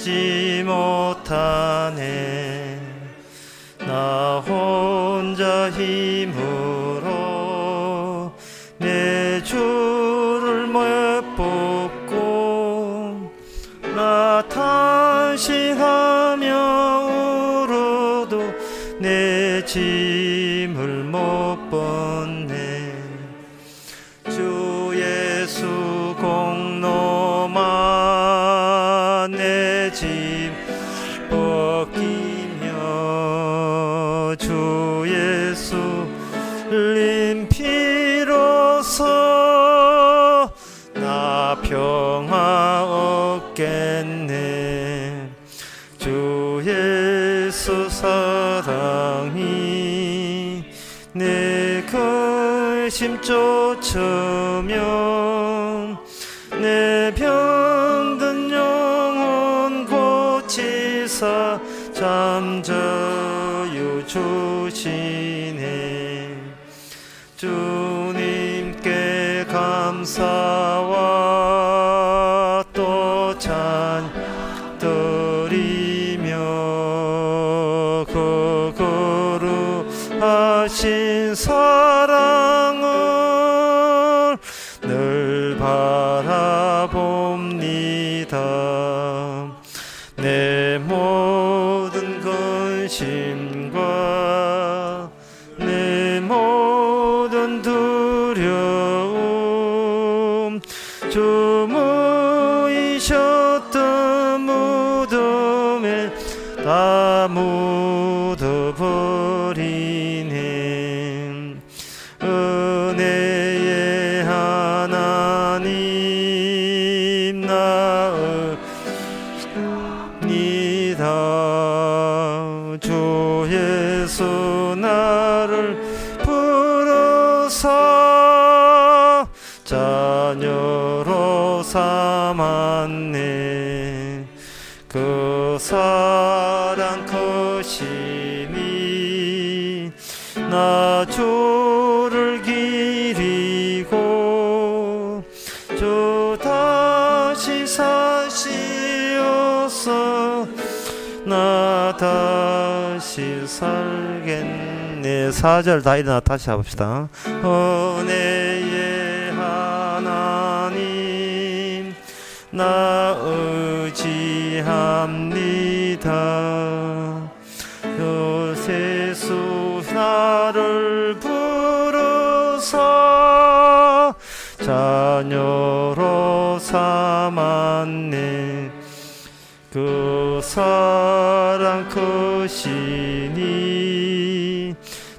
참지 못하네. 나 혼자 힘으로 내 주를 못 뽑고 나 탄식하며 울어도 내 짐을 못 벗네. 주 예수 공로만 내 짐 벗기며 주 예수 흘린 피로써 나 평화 얻겠네. 주 예수 사랑이 내 근심 쫓으며 내 병든 영혼 고치사 잠자유 주시네. 주님께 감사와 또 찬드리며 그 거룩하신 사랑을 늘 바라봅니다. 내 모든 근심과 내 모든 두려움 주 모이셨던 무덤에 다 묻어버리네. 은혜의 하나님 나으니다. 주 예수 나를 부르사 자녀로 삼았네. 그 사랑 크심이 나 주를 기리고 주 다시 사시어서 나 다시 살겠네. 4절 다 일어나 다시 해봅시다. 은혜의 하나님 나 의지합니다. 요새수 나를 부르사 자녀로 삼았네. 그 사랑 크시니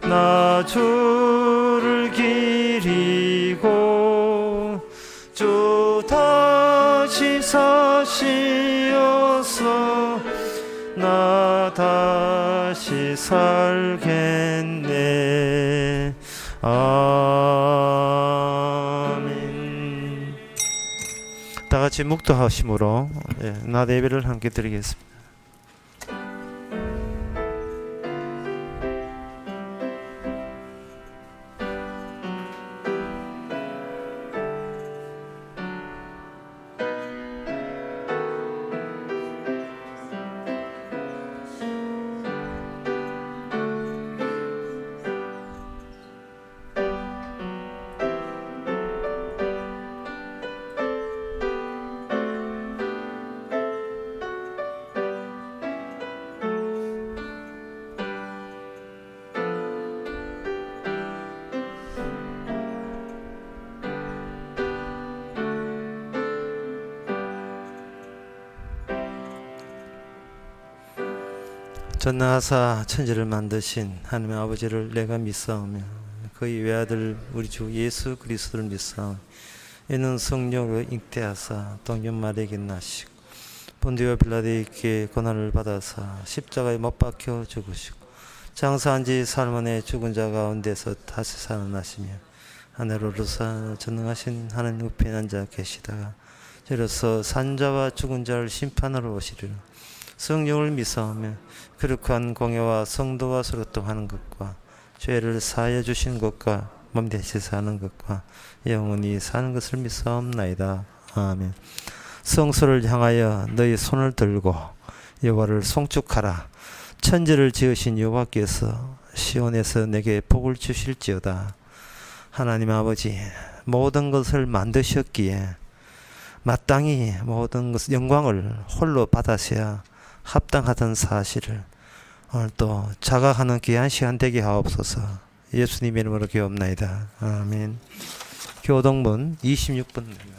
나 주를 기리고 주 다시 사시어서 나 다시 살겠네. 아멘. 다 같이 묵도하심으로 나 예배를 함께 드리겠습니다. 전능하사 천지를 만드신 하나님 아버지를 내가 믿사오며 그의 외아들 우리 주 예수 그리스도를 믿사오며 이는 성령으로 잉태하사 동정 마리아에게 나시고 본디오 빌라도에게 고난을 받아사 십자가에 못 박혀 죽으시고 장사한 지 사흘 만에 죽은 자 가운데서 다시 살아나시며 하늘로 오르사 전능하신 하나님 우편에 앉아 계시다가 저로서 산자와 죽은 자를 심판하러 오시리라. 성령을 믿사오며 거룩한 공예와 성도와 소교통하는 것과 죄를 사하여 주신 것과 몸 대신 사는 것과 영원히 사는 것을 믿사옵나이다. 아멘. 성소를 향하여 너희 손을 들고 여호와를 송축하라. 천지를 지으신 여호와께서 시온에서 내게 복을 주실지어다. 하나님 아버지, 모든 것을 만드셨기에 마땅히 모든 것 영광을 홀로 받으셔야 합당하던 사실을 오늘 또 자각하는 귀한 시간 되게 하옵소서. 예수님의 이름으로 기도합나이다. 아멘. 교동문 26번입니다.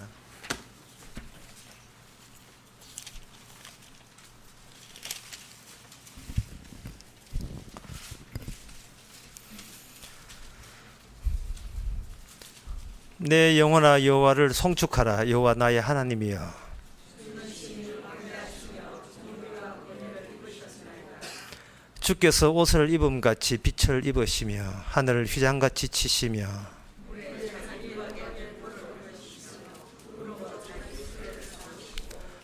내 영혼아 여호와를 송축하라. 여호와 나의 하나님이여. 주께서 옷을 입음같이 빛을 입으시며 하늘을 휘장같이 치시며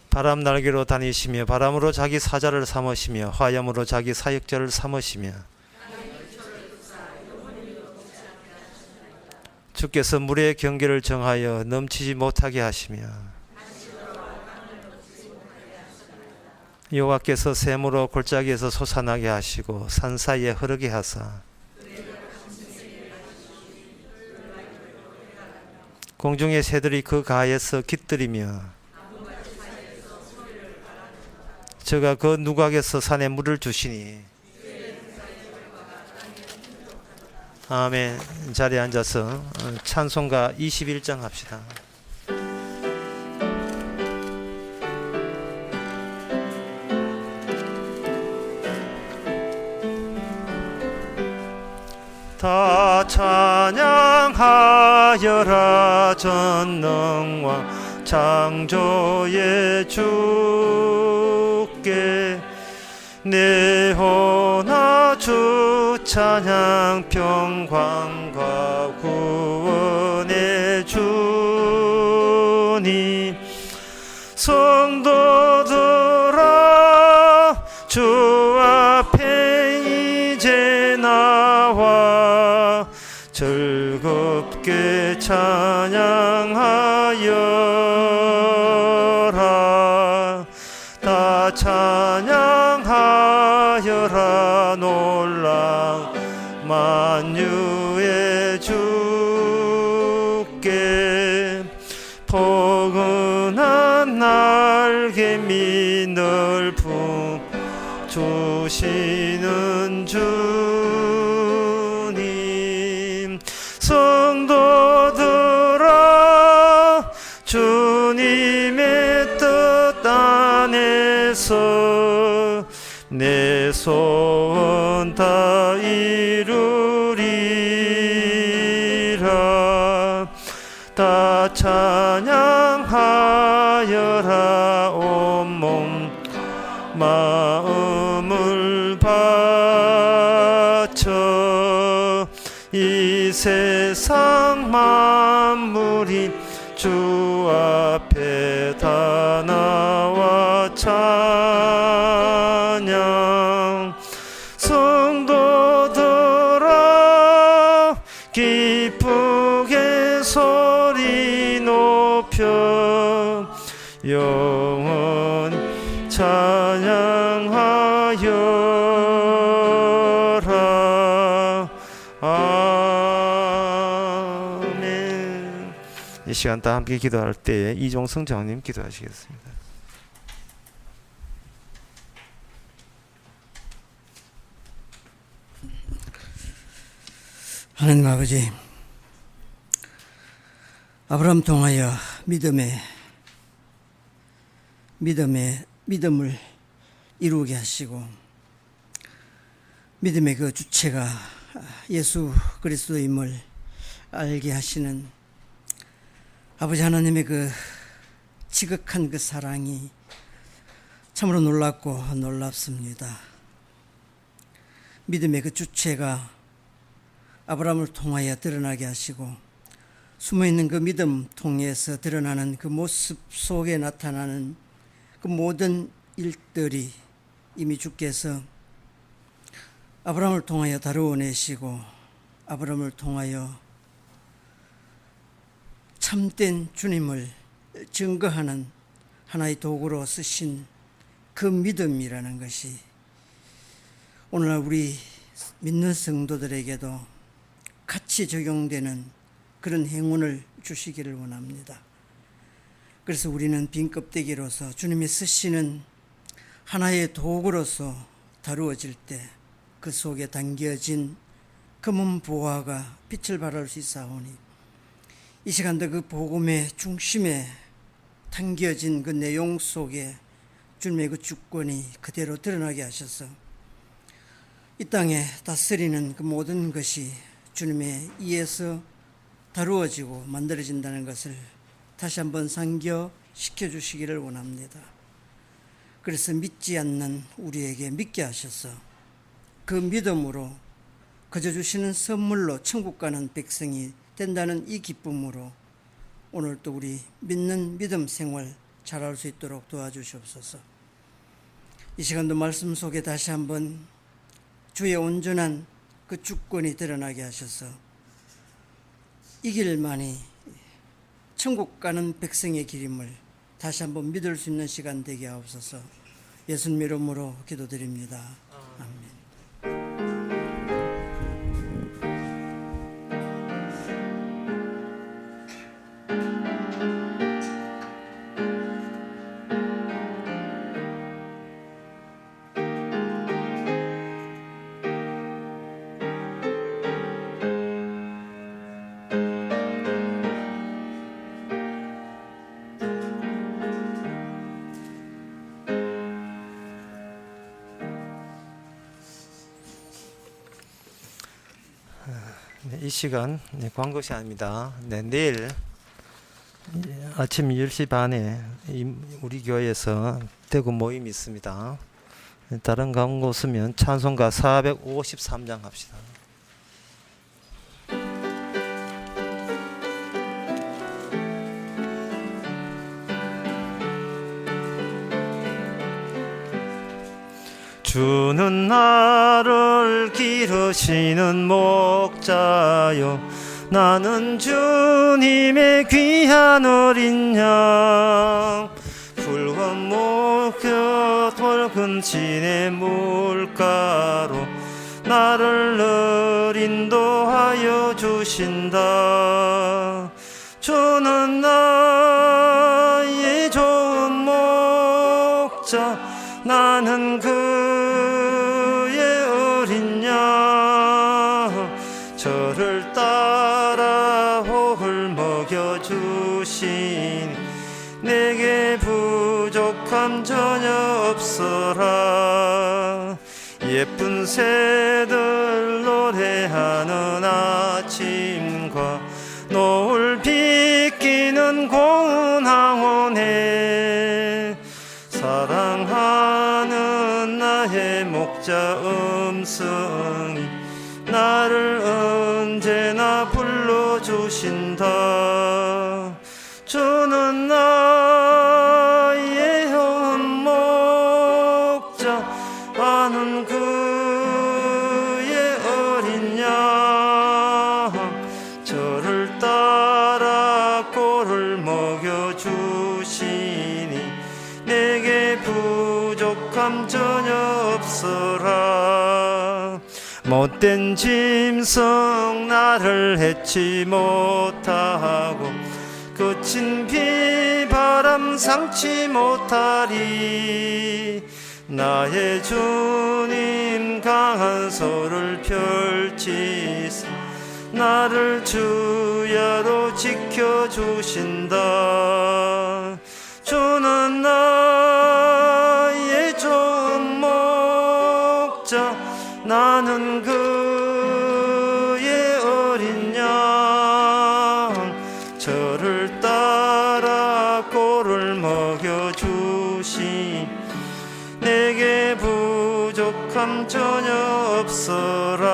바람 날개로 다니시며 바람으로 자기 사자를 삼으시며 화염으로 자기 사역자를 삼으시며 주께서 물의 경계를 정하여 넘치지 못하게 하시며 여호와께서 샘으로 골짜기에서 솟아나게 하시고 산 사이에 흐르게 하사 공중의 새들이 그 가에서 깃들이며 저가 그 누각에서 산에 물을 주시니. 아멘. 자리에 앉아서 찬송가 21장 합시다. 다 찬양하여라. 전능왕 창조의 주께 내 혼아 주 찬양. 평강과 구원의 주님. 성도들아 주 앞에 이제 나와 즐겁게 찬양하여라. 다 찬양하여라. 놀라 만유의 주께 포근한 날개미 넓음 주시는 주님. 성도들아 주님의 뜻 안에서 내 소원 다 이루리라. 다 찬양하여라. 온몸 마음을 바쳐 이 세상 만물이 주 앞에 다 나와 찬양. 성도들아 기쁘게 소리 높여 영원히 찬양하여라. 아멘. 이 시간 다 함께 기도할 때에 이종성 장님 기도하시겠습니다. 하나님 아버지, 아브라함 통하여 믿음을 이루게 하시고 믿음의 그 주체가 예수 그리스도임을 알게 하시는 아버지 하나님의 그 지극한 그 사랑이 참으로 놀랍고 놀랍습니다. 믿음의 그 주체가 아브라함을 통하여 드러나게 하시고 숨어있는 그 믿음 통해서 드러나는 그 모습 속에 나타나는 그 모든 일들이 이미 주께서 아브라함을 통하여 다루어내시고 아브라함을 통하여 참된 주님을 증거하는 하나의 도구로 쓰신 그 믿음이라는 것이 오늘날 우리 믿는 성도들에게도 같이 적용되는 그런 행운을 주시기를 원합니다. 그래서 우리는 빈 껍데기로서 주님이 쓰시는 하나의 도구로서 다루어질 때 그 속에 담겨진 검은 보화가 빛을 발할 수 있사오니 이 시간도 그 복음의 중심에 담겨진 그 내용 속에 주님의 그 주권이 그대로 드러나게 하셔서 이 땅에 다스리는 그 모든 것이 주님의 이에서 다루어지고 만들어진다는 것을 다시 한번 상기시켜 주시기를 원합니다. 그래서 믿지 않는 우리에게 믿게 하셔서 그 믿음으로 거저 주시는 선물로 천국 가는 백성이 된다는 이 기쁨으로 오늘 또 우리 믿는 믿음 생활 잘할 수 있도록 도와주시옵소서. 이 시간도 말씀 속에 다시 한번 주의 온전한 그 주권이 드러나게 하셔서 이 길만이 천국 가는 백성의 길임을 다시 한번 믿을 수 있는 시간 되게 하옵소서. 예수님 이름으로 기도드립니다. 아멘. 이 시간 광고 시간입니다. 내일 아침 10시 반에 우리 교회에서 대구 모임이 있습니다. 다른 광고 쓰면 찬송가 453장 합시다. 주는 나를 기르시는 목자요 나는 주님의 귀한 어린 양 붉은 목표 붉은 진의 물가로 나를 늘 인도하여 주신다. 주는 나의 좋은 목자 나는 그의 어린 양 저를 따라 복을 먹여주시니 내게 부족함 전혀 없어라. 예쁜 새들 노래하는 아침과 노을 비끼는 고운 황혼에 사랑하는 나의 목자 음성이 나를 언제나 불러주신다. 주는 나의 좋은 목자 나는 그의 어린 양 저를 따라 꼴을 먹여주시니 내게 부족함 전혀 없어라. 못된 짐승 나를 해치 못하고 거친 비바람 상치 못하리. 나의 주님 강한 손을 펼치사 나를 주야로 지켜주신다. 주는 나의 좋은 목자 나는 그의 어린 양 저를 따라 꼴을 먹여주시 내게 부족함 전혀 없어라.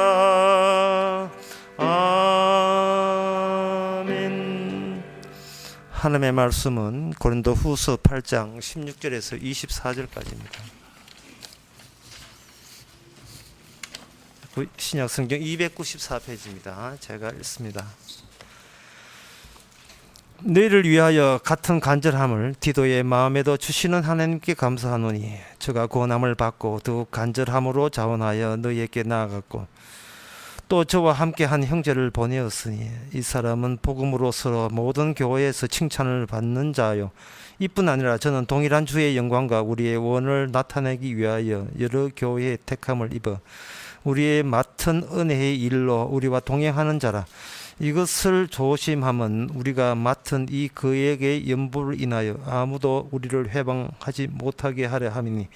아멘. 하나님의 말씀은 고린도 후서 8장 16절에서 24절까지입니다. 신약 성경 294페이지입니다. 제가 읽습니다. 너희를 위하여 같은 간절함을 디도의 마음에도 주시는 하나님께 감사하노니 저가 구원함을 받고 더욱 간절함으로 자원하여 너희에게 나아갔고 또 저와 함께 한 형제를 보내었으니 이 사람은 복음으로서 모든 교회에서 칭찬을 받는 자요 이뿐 아니라 저는 동일한 주의 영광과 우리의 원을 나타내기 위하여 여러 교회의 택함을 입어 우리의 맡은 은혜의 일로 우리와 동행하는 자라. 이것을 조심함은 우리가 맡은 이 그에게 연부를 인하여 아무도 우리를 회방하지 못하게 하려 함이니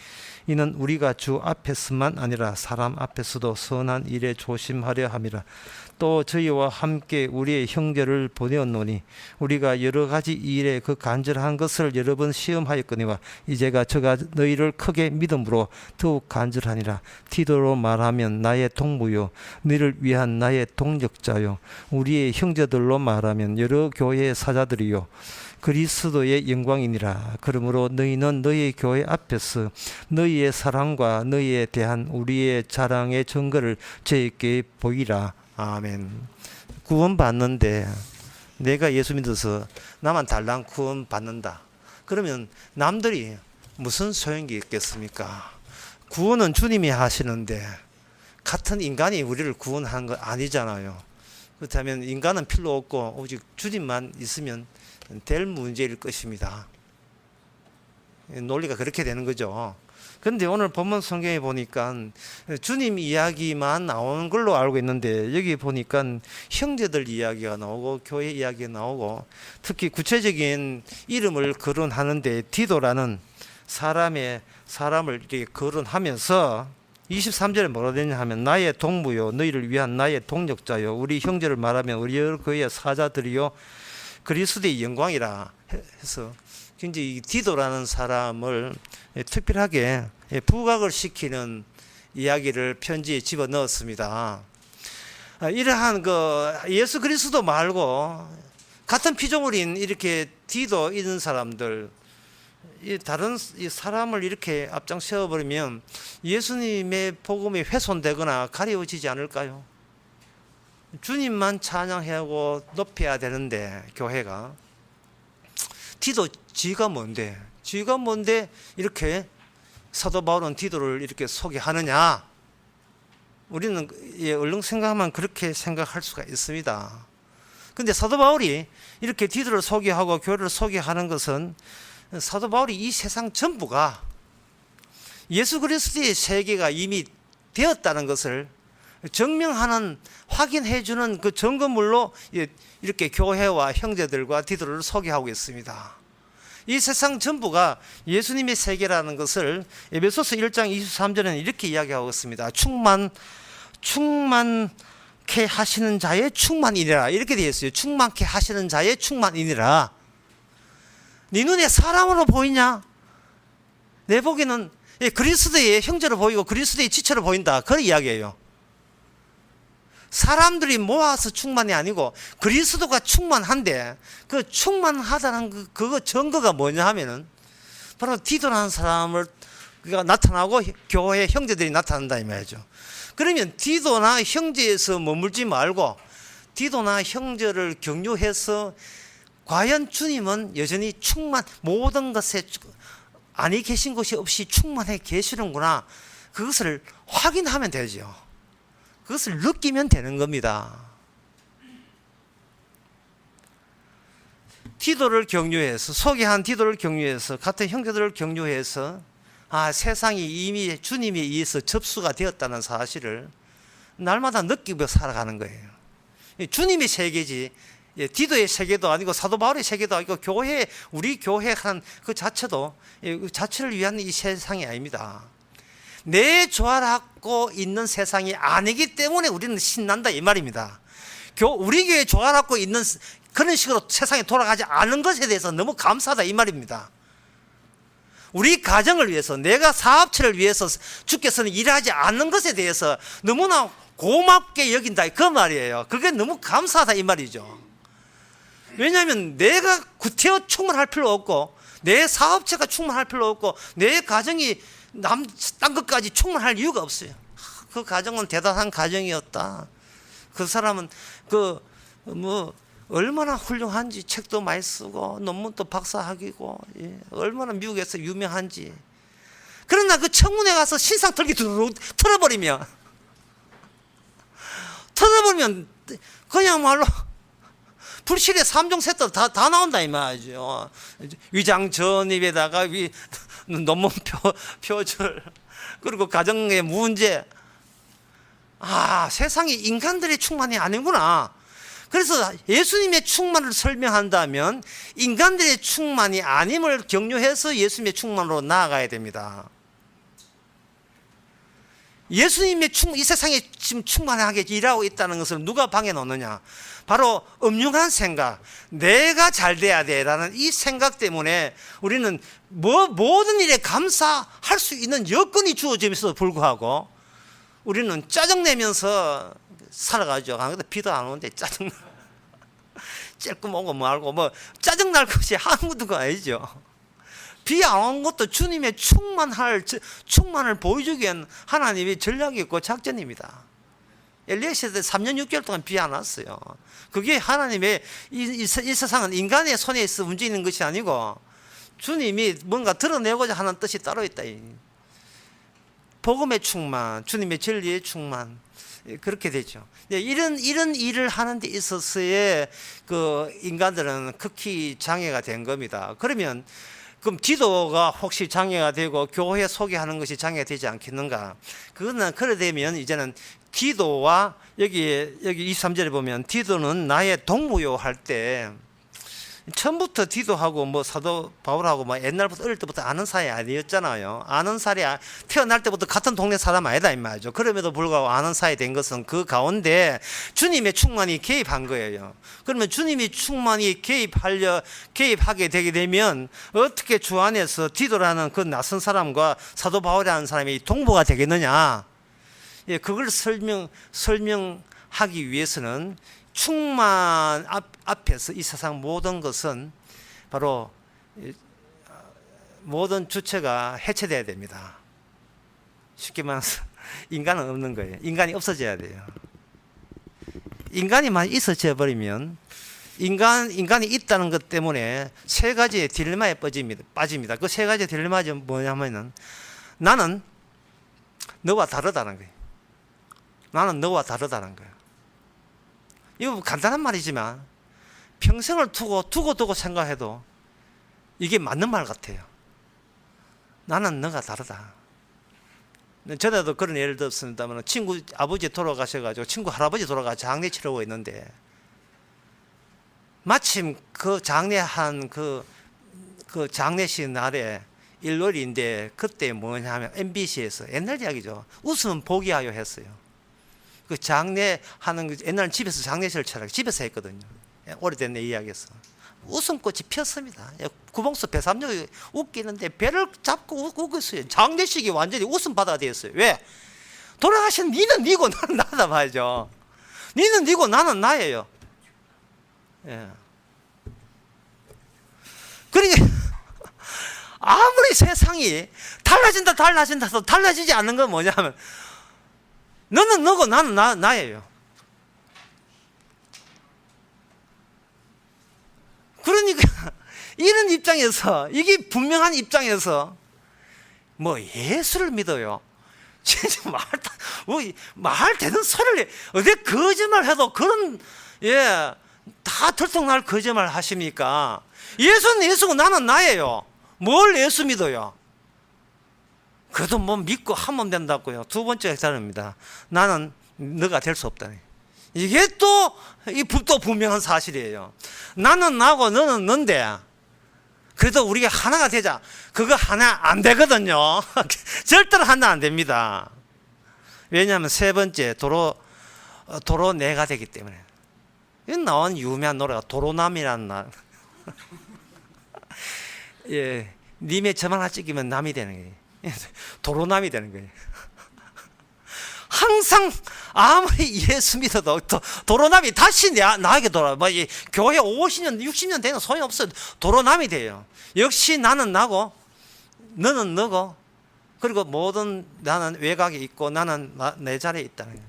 이는 우리가 주 앞에서만 아니라 사람 앞에서도 선한 일에 조심하려 함이라. 또 저희와 함께 우리의 형제를 보내었노니 우리가 여러 가지 일에 그 간절한 것을 여러 번 시험하였거니와 이제가 저가 너희를 크게 믿음으로 더욱 간절하니라. 디도로 말하면 나의 동무요 너희를 위한 나의 동력자요 우리의 형제들로 말하면 여러 교회의 사자들이요 그리스도의 영광이니라. 그러므로 너희는 너희 교회 앞에서 너희의 사랑과 너희에 대한 우리의 자랑의 증거를 저에게 보이라. 아멘. 구원 받는데 내가 예수 믿어서 나만 달랑 구원 받는다. 그러면 남들이 무슨 소용이 있겠습니까? 구원은 주님이 하시는데 같은 인간이 우리를 구원하는 건 아니잖아요. 그렇다면 인간은 필요 없고 오직 주님만 있으면 될 문제일 것입니다. 논리가 그렇게 되는 거죠. 그런데 오늘 본문 성경에 보니까 주님 이야기만 나오는 걸로 알고 있는데 여기 보니까 형제들 이야기가 나오고 교회 이야기가 나오고 특히 구체적인 이름을 거론하는데 디도라는 사람을 이렇게 거론하면서 23절에 뭐라 되냐 하면 나의 동무요 너희를 위한 나의 동력자요 우리 형제를 말하면 우리 여러 교회의 사자들이요 그리스도의 영광이라 해서 굉장히 이 디도라는 사람을 특별하게 부각을 시키는 이야기를 편지에 집어넣었습니다. 이러한 예수 그리스도 말고 같은 피조물인 이렇게 디도 있는 사람들 다른 사람을 이렇게 앞장 세워버리면 예수님의 복음이 훼손되거나 가려워지지 않을까요? 주님만 찬양하고 높여야 되는데 교회가 디도 지가 뭔데 이렇게 사도 바울은 디도를 이렇게 소개하느냐? 우리는 얼른 생각하면 그렇게 생각할 수가 있습니다. 근데 사도 바울이 이렇게 디도를 소개하고 교회를 소개하는 것은 사도 바울이 이 세상 전부가 예수 그리스도의 세계가 이미 되었다는 것을 증명하는 확인해 주는 그 증거물로 이렇게 교회와 형제들과 디도를 소개하고 있습니다. 이 세상 전부가 예수님의 세계라는 것을 에베소서 1장 23절에는 이렇게 이야기하고 있습니다. 충만케 하시는 자의 충만이니라 이렇게 되어 있어요. 충만케 하시는 자의 충만이니라. 네 눈에 사람으로 보이냐? 내 보기에는 그리스도의 형제로 보이고 그리스도의 지체로 보인다. 그런 이야기예요. 사람들이 모아서 충만이 아니고 그리스도가 충만한데 그 충만하다는 그거 증거가 뭐냐 하면은 바로 디도라는 사람을 그가 나타나고 교회 형제들이 나타난다 이 말이죠. 그러면 디도나 형제에서 머물지 말고 디도나 형제를 격려해서 과연 주님은 여전히 모든 것에 아니 계신 것이 없이 충만해 계시는구나. 그것을 확인하면 되죠. 그것을 느끼면 되는 겁니다. 디도를 격려해서 소개한 디도를 격려해서 같은 형제들을 격려해서 세상이 이미 주님에 의해서 접수가 되었다는 사실을 날마다 느끼며 살아가는 거예요. 주님의 세계지 디도의 세계도 아니고 사도 바울의 세계도 아니고 우리 교회 한 그 자체도 그 자체를 위한 이 세상이 아닙니다. 내 조화롭고 있는 세상이 아니기 때문에 우리는 신난다 이 말입니다. 우리 교회 조화롭고 있는 그런 식으로 세상이 돌아가지 않은 것에 대해서 너무 감사하다 이 말입니다. 우리 가정을 위해서 내가 사업체를 위해서 주께서는 일하지 않는 것에 대해서 너무나 고맙게 여긴다 그 말이에요. 그게 너무 감사하다 이 말이죠. 왜냐하면 내가 구태여 충만할 필요 없고 내 사업체가 충만할 필요 없고 내 가정이 딴 것까지 충만할 이유가 없어요. 그 가정은 대단한 가정이었다. 그 사람은 얼마나 훌륭한지, 책도 많이 쓰고 논문도 박사학위고, 예, 얼마나 미국에서 유명한지. 그러나 그 청문회 가서 신상 털어버리면 그냥말로 불실의 3종 세트 다 나온다 이 말이죠. 위장 전입에다가 논문 표절, 그리고 가정의 문제. 세상이 인간들의 충만이 아니구나. 그래서 예수님의 충만을 설명한다면 인간들의 충만이 아님을 격려해서 예수님의 충만으로 나아가야 됩니다. 예수님의 이 세상에 지금 충만하게 일하고 있다는 것을 누가 방해 놓느냐? 바로 엄중한 생각, 내가 잘 돼야 돼라는 이 생각 때문에 우리는 모든 일에 감사할 수 있는 여건이 주어짐에도 불구하고 우리는 짜증내면서 살아가죠. 근데 비도 안 오는데 짜증나. 찔끔 오고 말고 짜증날 것이 아무것도 아니죠. 비 안 온 것도 주님의 충만을 보여주기 위한 하나님의 전략이 있고 작전입니다. 엘리야 시대 3년 6개월 동안 비 안 왔어요. 그게 하나님의 이 세상은 인간의 손에 있어 움직이는 것이 아니고 주님이 뭔가 드러내고자 하는 뜻이 따로 있다. 복음의 충만, 주님의 진리의 충만, 그렇게 되죠. 이런 일을 하는 데 있어서의 그 인간들은 극히 장애가 된 겁니다. 그러면 그럼 기도가 혹시 장애가 되고 교회 소개하는 것이 장애가 되지 않겠는가? 그거는 그래 되면 이제는 기도와 여기 23절에 보면 디도는 나의 동무요 할 때 처음부터 디도하고 사도 바울하고 옛날부터 어릴 때부터 아는 사이 아니었잖아요. 아는 사이, 태어날 때부터 같은 동네 사람 아니다 이 말이죠. 그럼에도 불구하고 아는 사이 된 것은 그 가운데 주님의 충만이 개입한 거예요. 그러면 주님이 충만히 개입하게 되게 되면 어떻게 주 안에서 디도라는 그 낯선 사람과 사도 바울이라는 사람이 동무가 되겠느냐? 예, 그걸 설명하기 위해서는 충만 앞에서 이 세상 모든 것은 바로 모든 주체가 해체돼야 됩니다. 쉽게 말해서 인간은 없는 거예요. 인간이 없어져야 돼요. 인간이만 있어져 버리면 인간이 있다는 것 때문에 세 가지의 딜레마에 빠집니다. 그 세 가지의 딜레마가 뭐냐면은 나는 너와 다르다는 거예요. 나는 너와 다르다는 거예요. 이거 간단한 말이지만 평생을 두고 생각해도 이게 맞는 말 같아요. 나는 너가 다르다. 전에도 그런 예를 들었습니다만 친구 아버지 돌아가셔가지고 친구 할아버지 돌아가 장례 치르고 있는데 마침 그 장례한 그 장례식 날에 일요일인데 그때 뭐냐면 MBC에서 옛날 이야기죠. 웃으면 복이하여 했어요. 그 장례하는 거 옛날엔 집에서 장례식을 차라리 집에서 했거든요. 오래된 내 이야기에서 웃음꽃이 폈습니다. 구봉수 배삼룡이 웃기는데 배를 잡고 웃고 있어요. 장례식이 완전히 웃음바다가 되었어요. 왜? 돌아가신 니는 니고 나는 나다 말이죠. 니는 니고 나는 나예요. 예. 그러니까 아무리 세상이 달라진다 달라지지 않는 건 뭐냐면 너는 너고 나는 나예요. 그러니까 이런 입장에서 이게 분명한 입장에서 예수를 믿어요. 진짜 말 되는 소리를 어디 거짓말 해도 그런 다 들통날 거짓말 하십니까? 예수는 예수고 나는 나예요. 뭘 예수 믿어요? 그래도 믿고 한 몸 된다고요. 두 번째 자릅니다. 나는 너가 될 수 없다니. 이게 또 분명한 사실이에요. 나는 나고 너는 넌데 그래도 우리가 하나가 되자. 그거 하나 안 되거든요. 절대로 하나 안 됩니다. 왜냐하면 세 번째 도로 내가 되기 때문에. 이 나온 유명한 노래가 도로남이라는 날. 예, 님의 점 하나 찍으면 남이 되는 거예요. 도로남이 되는 거예요. 항상 아무리 예수 믿어도 도로남이 다시 나에게 돌아. 교회 50년, 60년 되는 소용이 없어요. 도로남이 돼요. 역시 나는 나고 너는 너고 그리고 모든 나는 외곽에 있고 나는 내 자리에 있다는 거예요.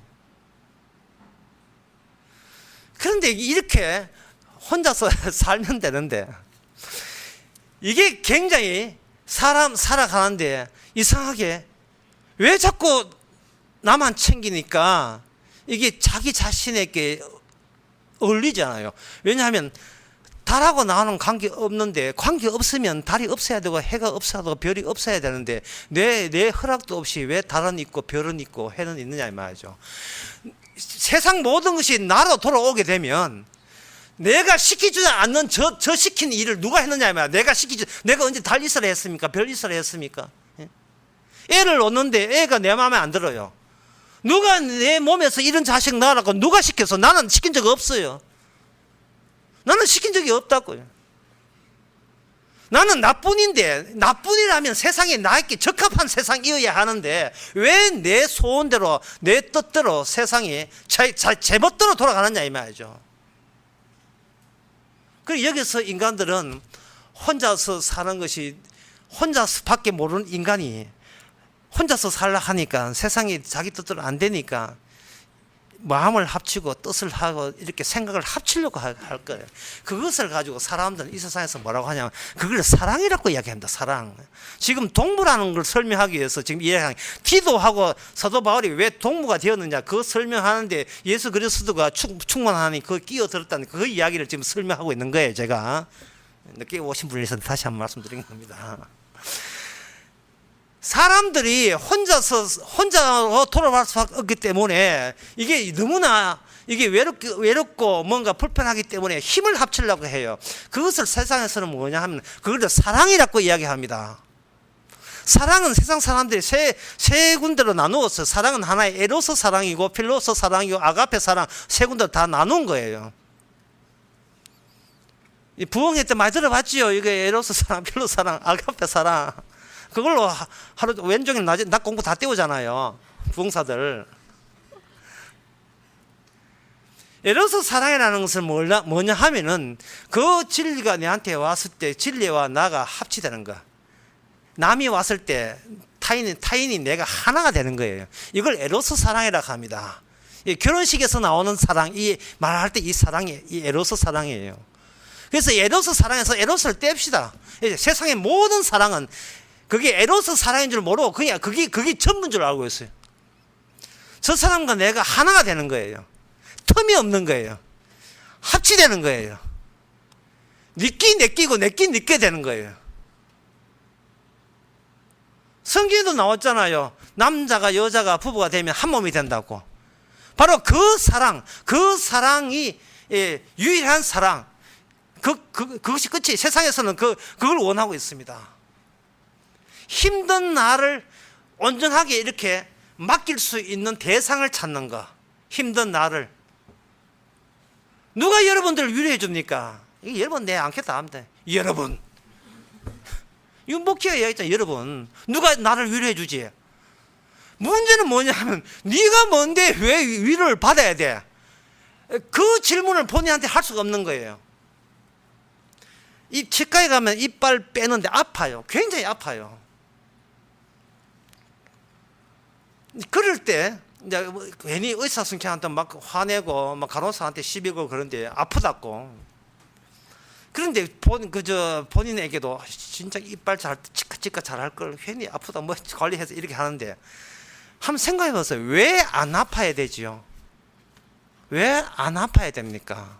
그런데 이렇게 혼자서 살면 되는데 이게 굉장히 사람 살아가는데 이상하게 왜 자꾸 나만 챙기니까 이게 자기 자신에게 어울리잖아요. 왜냐하면 달하고 나는 관계 없는데, 관계 없으면 달이 없어야 되고 해가 없어야 되고 별이 없어야 되는데 내 허락도 없이 왜 달은 있고 별은 있고 해는 있느냐 이 말이죠. 세상 모든 것이 나로 돌아오게 되면 내가 시키지 않는 저 시킨 일을 누가 했느냐 이 말이야. 내가 언제 달 있으라 했습니까? 별 있으라 했습니까? 예? 애를 얻는데 애가 내 마음에 안 들어요. 누가 내 몸에서 이런 자식 낳으라고 누가 시켜서? 나는 시킨 적 없어요. 나는 시킨 적이 없다고요. 나는 나뿐인데, 나뿐이라면 세상에 나에게 적합한 세상이어야 하는데 왜 내 소원대로 내 뜻대로 세상이 제 멋대로 돌아가느냐 이 말이죠. 그리고 여기서 인간들은 혼자서 사는 것이, 혼자서 밖에 모르는 인간이 혼자서 살라 하니까 세상이 자기 뜻대로 안 되니까 마음을 합치고 뜻을 하고 이렇게 생각을 합치려고 할 거예요. 그것을 가지고 사람들은 이 세상에서 뭐라고 하냐면 그걸 사랑이라고 이야기합니다. 사랑. 지금 동무라는 걸 설명하기 위해서 지금 이야기하는, 디도하고 사도 바울이 왜 동무가 되었느냐 그거 설명하는데 예수 그리스도가 충만하니 그 끼어들었다는 그 이야기를 지금 설명하고 있는 거예요. 제가 늦게 오신 분에 대해서 다시 한번 말씀드린 겁니다. 사람들이 혼자로 돌아갈 수 없기 때문에 이게 너무나 이게 외롭고 뭔가 불편하기 때문에 힘을 합치려고 해요. 그것을 세상에서는 뭐냐 하면 그걸 사랑이라고 이야기합니다. 사랑은 세상 사람들이 세 군데로 나누었어요. 사랑은 하나의 에로스 사랑이고 필로스 사랑이고 아가페 사랑, 세 군데로 다 나눈 거예요. 이 부흥회 때 많이 들어봤지요. 이게 에로스 사랑, 필로스 사랑, 아가페 사랑. 그걸로 하루 왼종일 낮 공부 다 때우잖아요. 부흥사들. 에로스 사랑이라는 것은 뭐냐 하면은 그 진리가 내한테 왔을 때 진리와 나가 합치되는 거. 남이 왔을 때 타인이 내가 하나가 되는 거예요. 이걸 에로스 사랑이라고 합니다. 이 결혼식에서 나오는 사랑, 이 말할 때 이 사랑이 이 에로스 사랑이에요. 그래서 에로스 사랑에서 에로스를 뗍시다. 세상의 모든 사랑은 그게 에로스 사랑인 줄 모르고 그냥 그게 전부인 줄 알고 있어요. 저 사람과 내가 하나가 되는 거예요. 틈이 없는 거예요. 합치되는 거예요. 니끼 내끼고 내끼 니끼 되는 거예요. 성경에도 나왔잖아요. 남자가 여자가 부부가 되면 한 몸이 된다고. 바로 그 사랑이 유일한 사랑. 그것이 끝이. 세상에서는 그걸 원하고 있습니다. 힘든 나를 온전하게 이렇게 맡길 수 있는 대상을 찾는 거. 힘든 나를. 누가 여러분들을 위로해 줍니까? 여러분 내 안겠다 합니다. 여러분. 이거 목회가 이야기했잖아요. 여러분. 누가 나를 위로해 주지? 문제는 뭐냐면 네가 뭔데 왜 위로를 받아야 돼? 그 질문을 본인한테 할 수가 없는 거예요. 이 치과에 가면 이빨 빼는데 아파요. 굉장히 아파요. 그럴 때 이제 괜히 의사선생님한테 막 화내고 막 간호사한테 시비 걸고 그런데 아프다고. 그런데 본인에게도 진짜 이빨 치과 잘할 걸 괜히 아프다 뭐 관리해서 이렇게 하는데 한번 생각해 보세요. 왜 안 아파야 되지요? 왜 안 아파야 됩니까?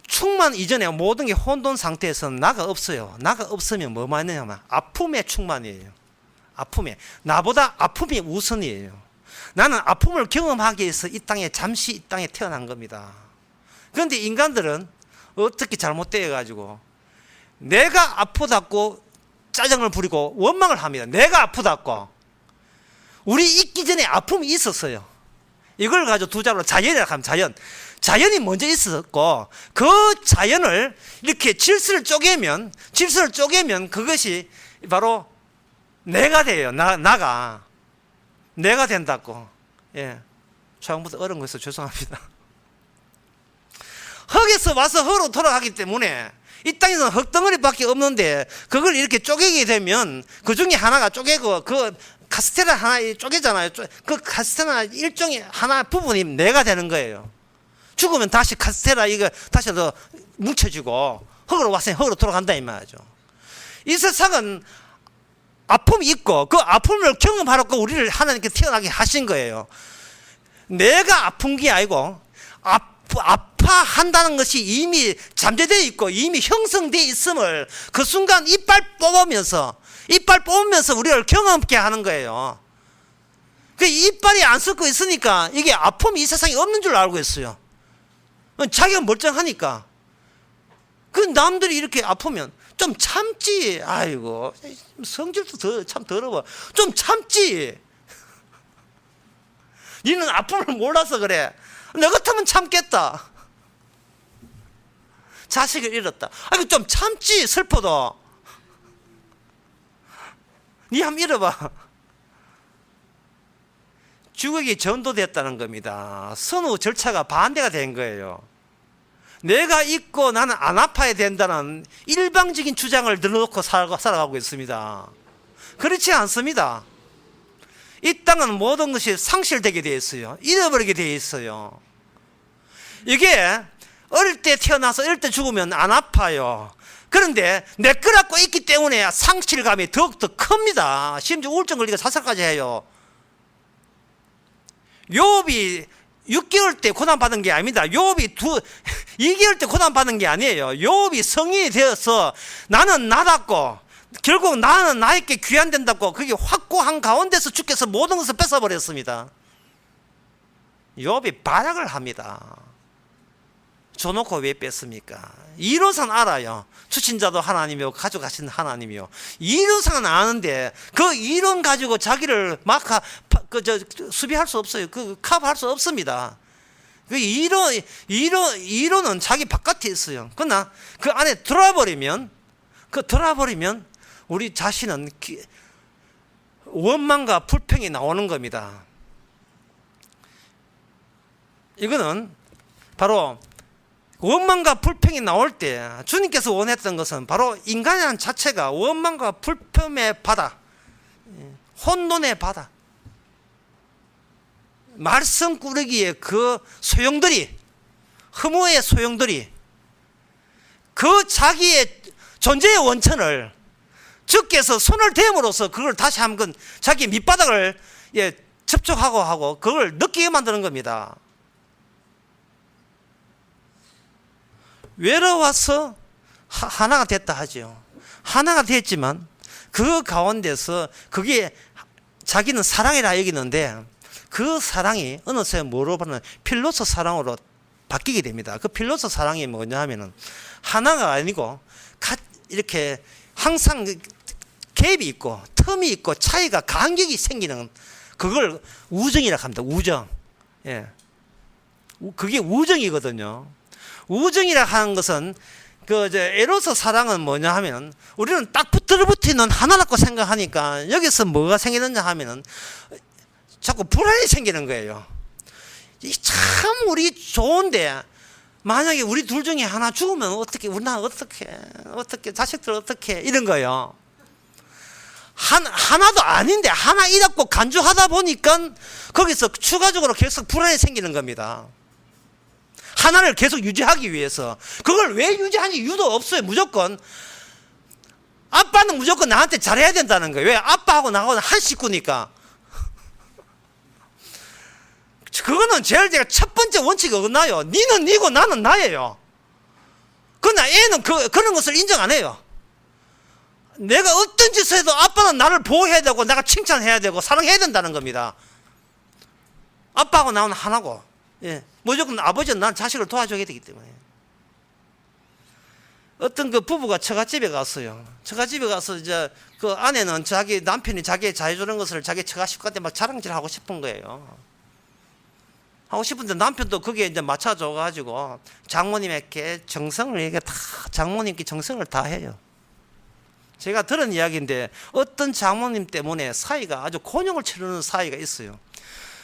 충만 이전에 모든 게 혼돈 상태에서는 나가 없어요. 나가 없으면 뭐만 있냐면 아픔의 충만이에요. 아픔에 나보다 아픔이 우선이에요. 나는 아픔을 경험하기 위해서 잠시 이 땅에 태어난 겁니다. 그런데 인간들은 어떻게 잘못되어 가지고 내가 아프다고 짜증을 부리고 원망을 합니다. 내가 아프다고. 우리 있기 전에 아픔이 있었어요. 이걸 가지고 두 자로 자연이라고 하면 자연이 먼저 있었고 그 자연을 이렇게 질서를 쪼개면 그것이 바로 내가 돼요. 나가. 내가 된다고. 예. 처음부터 어려운 거에서 죄송합니다. 흙에서 와서 흙으로 돌아가기 때문에 이 땅에서는 흙덩어리밖에 없는데 그걸 이렇게 쪼개게 되면 그 중에 하나가 쪼개고 그 카스테라 하나 쪼개잖아요. 그 카스테라 일종의 하나 부분이 내가 되는 거예요. 죽으면 다시 카스테라 이거 다시 더 뭉쳐지고 흙으로 왔으니 흙으로 돌아간다 이 말이죠. 이 세상은 아픔이 있고 그 아픔을 경험하라고 우리를 하나님께서 태어나게 하신 거예요. 내가 아픈 게 아니고 아파한다는 것이 이미 잠재되어 있고 이미 형성되어 있음을 그 순간 이빨 뽑으면서 우리를 경험케 하는 거예요. 그 이빨이 안 썩고 있으니까 이게 아픔이 이 세상에 없는 줄 알고 있어요. 자기가 멀쩡하니까. 그 남들이 이렇게 아프면 좀 참지. 아이고 성질도 참 더러워. 좀 참지. 니는 아픔을 몰라서 그래. 너 같으면 참겠다. 자식을 잃었다. 아이고 좀 참지. 슬퍼도. 니 한번 잃어봐. 주객이 전도됐다는 겁니다. 선후 절차가 반대가 된 거예요. 내가 있고 나는 안 아파야 된다는 일방적인 주장을 늘어놓고 살아가고 있습니다. 그렇지 않습니다. 이 땅은 모든 것이 상실되게 되어 있어요. 잃어버리게 되어 있어요. 이게 어릴 때 태어나서 어릴 때 죽으면 안 아파요. 그런데 내 거라고 있기 때문에 상실감이 더욱더 큽니다. 심지어 우울증 걸리고 자살까지 해요. 욥이 6개월 때 고난받은 게 아닙니다. 욥이 2개월 때 고난받은 게 아니에요. 욥이 성인이 되어서 나는 나답고 결국 나는 나에게 귀환된다고 그게 확고한 가운데서 주께서 모든 것을 뺏어버렸습니다. 욥이 발악을 합니다. 줘놓고 왜 뺐습니까? 이론상 알아요. 추신자도 하나님이요 가져가신 하나님이요. 이론상은 아는데 그 이론 가지고 자기를 수비할 수 없어요. 커버할 수 없습니다. 그 이론은 자기 바깥에 있어요. 그러나 그 안에 들어버리면 우리 자신은 원망과 불평이 나오는 겁니다. 이거는 바로 원망과 불평이 나올 때 주님께서 원했던 것은 바로 인간이라는 자체가 원망과 불평의 바다, 혼돈의 바다, 말썽꾸러기의 그 소용돌이, 허무의 소용돌이, 그 자기의 존재의 원천을 주께서 손을 대므로써 그걸 다시 한번 자기 밑바닥을 접촉하고 그걸 느끼게 만드는 겁니다. 외로워서 하나가 됐다 하죠. 하나가 됐지만 그 가운데서 그게 자기는 사랑이라 여기는데 그 사랑이 어느새 뭐로 보면 필로소 사랑으로 바뀌게 됩니다. 그 필로소 사랑이 뭐냐 하면은 하나가 아니고 이렇게 항상 갭이 있고 틈이 있고 차이가 간격이 생기는 그걸 우정이라고 합니다. 우정. 예. 그게 우정이거든요. 우정이라 하는 것은 에로스 사랑은 뭐냐 하면 우리는 딱 들어붙어 있는 하나라고 생각하니까 여기서 뭐가 생기느냐 하면은 자꾸 불안이 생기는 거예요. 참 우리 좋은데 만약에 우리 둘 중에 하나 죽으면 어떻게 어떻게 자식들 어떻게 이런 거예요. 하나도 아닌데 하나 이라고 간주하다 보니까 거기서 추가적으로 계속 불안이 생기는 겁니다. 하나를 계속 유지하기 위해서. 그걸 왜 유지하는지 이유도 없어요. 무조건 아빠는 무조건 나한테 잘해야 된다는 거예요. 왜? 아빠하고 나하고는 한 식구니까. 그거는 제일 제가 첫 번째 원칙이 어긋나요. 니는 니고 나는 나예요. 그러나 애는 그런 것을 인정 안 해요. 내가 어떤 짓을 해도 아빠는 나를 보호해야 되고 내가 칭찬해야 되고 사랑해야 된다는 겁니다. 아빠하고 나는 하나고. 예. 무조건 아버지는 난 자식을 도와줘야 되기 때문에. 어떤 그 부부가 처갓집에 갔어요. 처갓집에 가서 이제 그 아내는 자기 남편이 자기의 잘해주는 것을 자기 처가식구한테 막 자랑질하고 싶은 거예요. 하고 싶은데 남편도 그게 이제 맞춰줘가지고 장모님에게 정성을 장모님께 정성을 다 해요. 제가 들은 이야기인데 어떤 장모님 때문에 사이가 아주 곤욕을 치르는 사이가 있어요.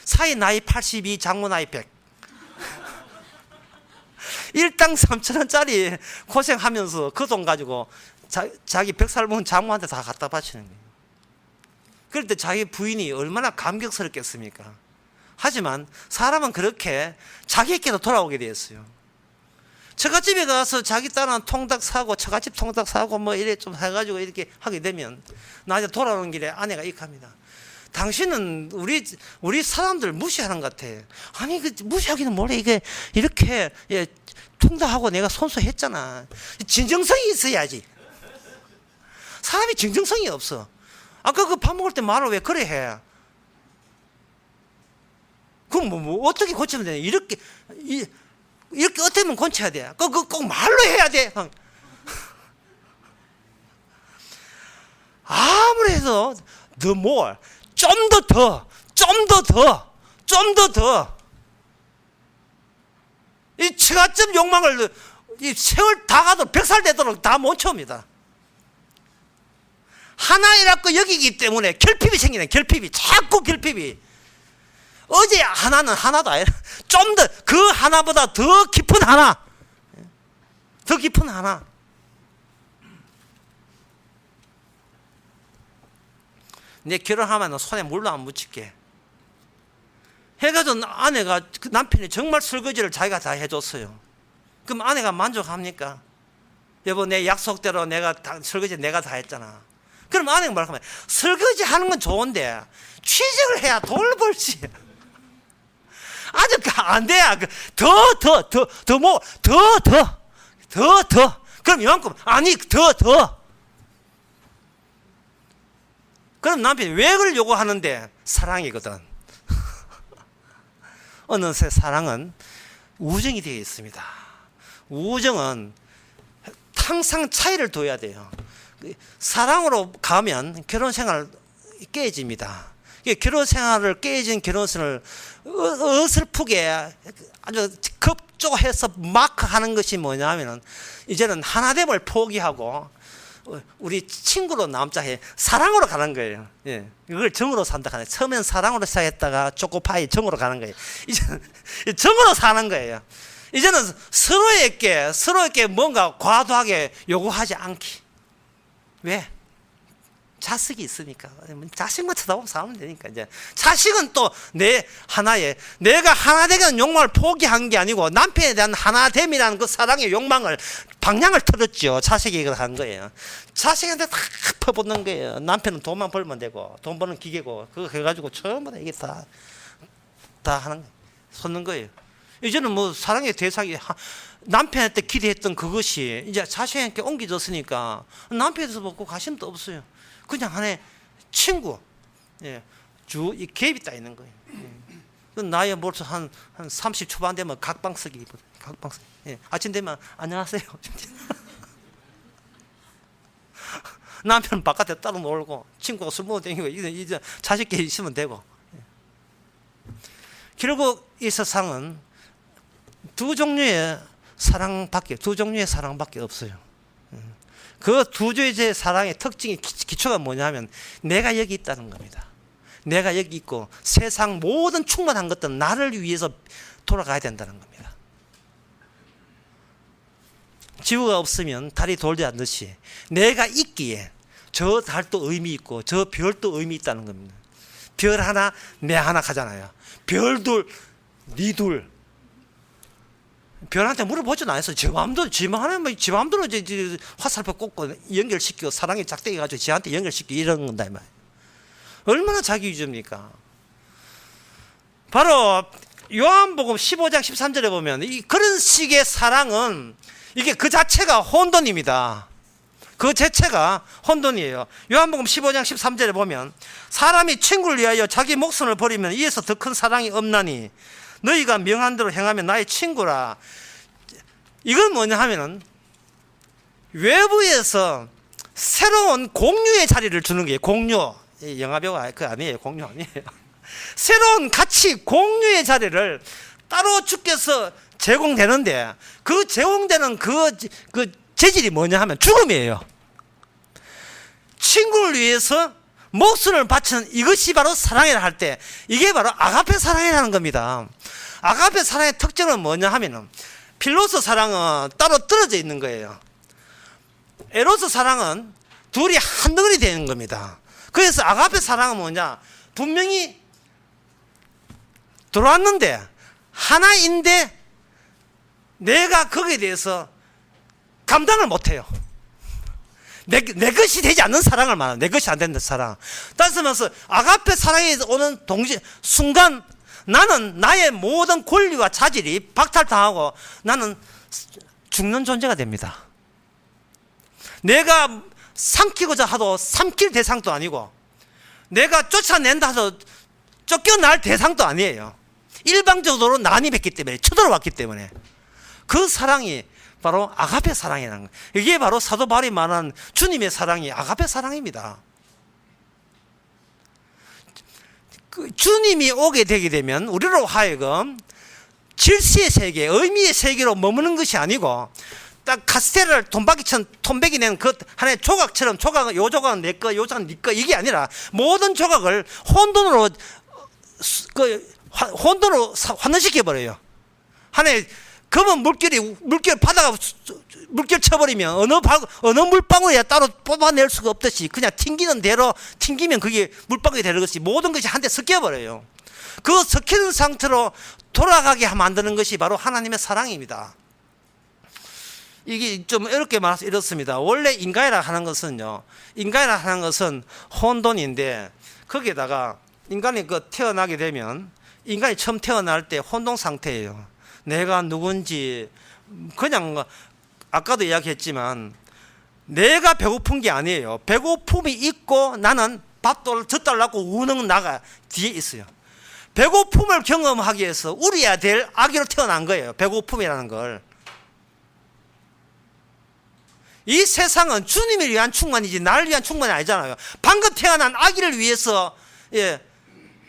사이 나이 82, 장모 나이 100. 일당 3,000원짜리 고생하면서 그 돈 가지고 자기 100살 먹은 장모한테 다 갖다 바치는 거예요. 그럴 때 자기 부인이 얼마나 감격스럽겠습니까? 하지만 사람은 그렇게 자기에게도 돌아오게 되었어요. 처갓집에 가서 자기 딸은 통닭 사고 처갓집 통닭 사고 뭐 이래 좀 해가지고 이렇게 하게 되면 나한테 돌아오는 길에 아내가 이렇게 합니다. 당신은 우리 사람들 무시하는 것 같아. 아니 그 무시하기는 뭐래, 이게 이렇게 통닭하고 내가 손수했잖아. 진정성이 있어야지. 사람이 진정성이 없어. 아까 그 밥 먹을 때 말을 왜 그래 해? 그럼 뭐 어떻게 고치면 되냐? 이렇게 어떻게 하면 고쳐야 돼? 꼭 말로 해야 돼. 아무리 해도 the more, 좀 더. 이 처갓집 욕망을 이 세월 다 가도 100살 되도록 다 못 채웁니다. 하나이라고 여기기 때문에 결핍이 생기네. 결핍이 자꾸 결핍이. 어제 하나는 하나도 아니라 좀 더 그 하나보다 더 깊은 하나. 더 깊은 하나. 내 결혼하면 손에 물로 안 묻힐게. 해가지고 아내가 남편이 정말 설거지를 자기가 다 해줬어요. 그럼 아내가 만족합니까? 여보 내 약속대로 내가 설거지 내가 다 했잖아. 그럼 아내가 뭐라고 하면 설거지 하는 건 좋은데 취직을 해야 돈을 벌지. 아주 안 돼. 더. 그럼 이만큼 아니 더. 그럼 남편이 왜 그걸 요구하는데? 사랑이거든. 어느새 사랑은 우정이 되어 있습니다. 우정은 항상 차이를 둬야 돼요. 사랑으로 가면 결혼 생활 깨집니다. 결혼 생활을 깨진 결혼생을 어설프게 아주 급조해서 막 하는 것이 뭐냐면은 이제는 하나됨을 포기하고 우리 친구로 남자 해 사랑으로 가는 거예요. 예. 이걸 정으로 산다 하네. 처음엔 사랑으로 시작했다가 초코파이 정으로 가는 거예요. 이제는 정으로 사는 거예요. 이제는 서로에게 뭔가 과도하게 요구하지 않기. 왜? 자식이 있으니까. 자식만 쳐다보면 살면 되니까. 이제 자식은 또 내가 하나 되는 욕망을 포기한 게 아니고 남편에 대한 하나됨이라는 그 사랑의 욕망을 방향을 틀었죠. 자식이 그걸 한 거예요. 자식한테 다 퍼붓는 거예요. 남편은 돈만 벌면 되고 돈 버는 기계고 그거 해가지고 전부 다 이게 다 하는 거예요. 솟는 거예요. 이제는 뭐 사랑의 대상이 남편한테 기대했던 그것이 이제 자식한테 옮겨졌으니까 남편에서 먹고 관심도 없어요. 그냥 하나의 친구, 이 갭이 딱 있는 거예요. 그 나이 벌써 한 30 초반 되면 각방석이 각방석. 아침 되면 안녕하세요. 남편은 바깥에 따로 놀고 친구가 술 먹어 다니고 이제 자식끼리 있으면 되고. 결국 이 세상은 두 종류의 사랑밖에 없어요. 그 두 주의 사랑의 특징이 기초가 뭐냐면 내가 여기 있다는 겁니다. 내가 여기 있고 세상 모든 충만한 것들은 나를 위해서 돌아가야 된다는 겁니다. 지구가 없으면 달이 돌지 않듯이 내가 있기에 저 달도 의미 있고 저 별도 의미 있다는 겁니다. 별 하나 내 하나 가잖아요. 별 둘 니 둘. 별한테 물어보지는 않았어요. 지 마음대로 화살표 꽂고 연결시키고 사랑에 작대해가지고 지한테 연결시키고 이런 건다 이 말이에요. 얼마나 자기 위주입니까? 바로 요한복음 15장 13절에 보면 그런 식의 사랑은 이게 그 자체가 혼돈입니다. 그 자체가 혼돈이에요. 요한복음 15장 13절에 보면 사람이 친구를 위하여 자기 목숨을 버리면 이에서 더 큰 사랑이 없나니 너희가 명한 대로 행하면 나의 친구라. 이건 뭐냐 하면은 외부에서 새로운 공유의 자리를 주는 거예요. 공유. 영화배우가 그거 아니에요. 공유 아니에요. 새로운 가치 공유의 자리를 따로 주께서 제공되는데 그 제공되는 그 재질이 뭐냐 하면 죽음이에요. 친구를 위해서 목숨을 바치는 이것이 바로 사랑이라 할 때 이게 바로 아가페 사랑이라는 겁니다. 아가페 사랑의 특징은 뭐냐 하면은 필로스 사랑은 따로 떨어져 있는 거예요. 에로스 사랑은 둘이 한 덩어리 되는 겁니다. 그래서 아가페 사랑은 뭐냐? 분명히 들어왔는데 하나인데 내가 거기에 대해서 감당을 못해요. 내 것이 되지 않는 사랑을 말하는, 내 것이 안 되는 사랑. 따라서 아가페 사랑에 오는 순간 나는 나의 모든 권리와 자질이 박탈당하고 나는 죽는 존재가 됩니다. 내가 삼키고자 하도 삼킬 대상도 아니고, 내가 쫓아낸다 해도 쫓겨날 대상도 아니에요. 일방적으로 난입했기 때문에, 쳐들어왔기 때문에. 그 사랑이 바로 아가페 사랑이라는 거예요. 이게 바로 사도 바울이 말한 주님의 사랑이 아가페 사랑입니다. 그 주님이 오게 되게 되면 우리로 하여금 질서의 세계, 의미의 세계로 머무는 것이 아니고, 딱 카스테라를 돈박이처럼 톰백이 낸 그 하나의 조각처럼, 조각은 요 조각은 내 거, 요 조각은 네 거, 이게 아니라 모든 조각을 혼돈으로 환원시켜 버려요. 하나의 검은 물결 바다가 물결 쳐버리면 어느 물방울이야 따로 뽑아낼 수가 없듯이 그냥 튕기는 대로 튕기면 그게 물방울이 되는 것이, 모든 것이 한데 섞여버려요. 그 섞이는 상태로 돌아가게 만드는 것이 바로 하나님의 사랑입니다. 이게 좀 어렵게 말해서 이렇습니다. 원래 인간이라 하는 것은요, 인간이라 하는 것은 혼돈인데, 거기에다가 인간이 태어나게 되면, 인간이 처음 태어날 때 혼돈 상태예요. 내가 누군지, 그냥 아까도 이야기했지만 내가 배고픈 게 아니에요. 배고픔이 있고 나는 밥도 젖달라고 우는 나가 뒤에 있어요. 배고픔을 경험하기 위해서 우려야 될 아기로 태어난 거예요. 배고픔이라는 걸. 이 세상은 주님을 위한 충만이지 나를 위한 충만이 아니잖아요. 방금 태어난 아기를 위해서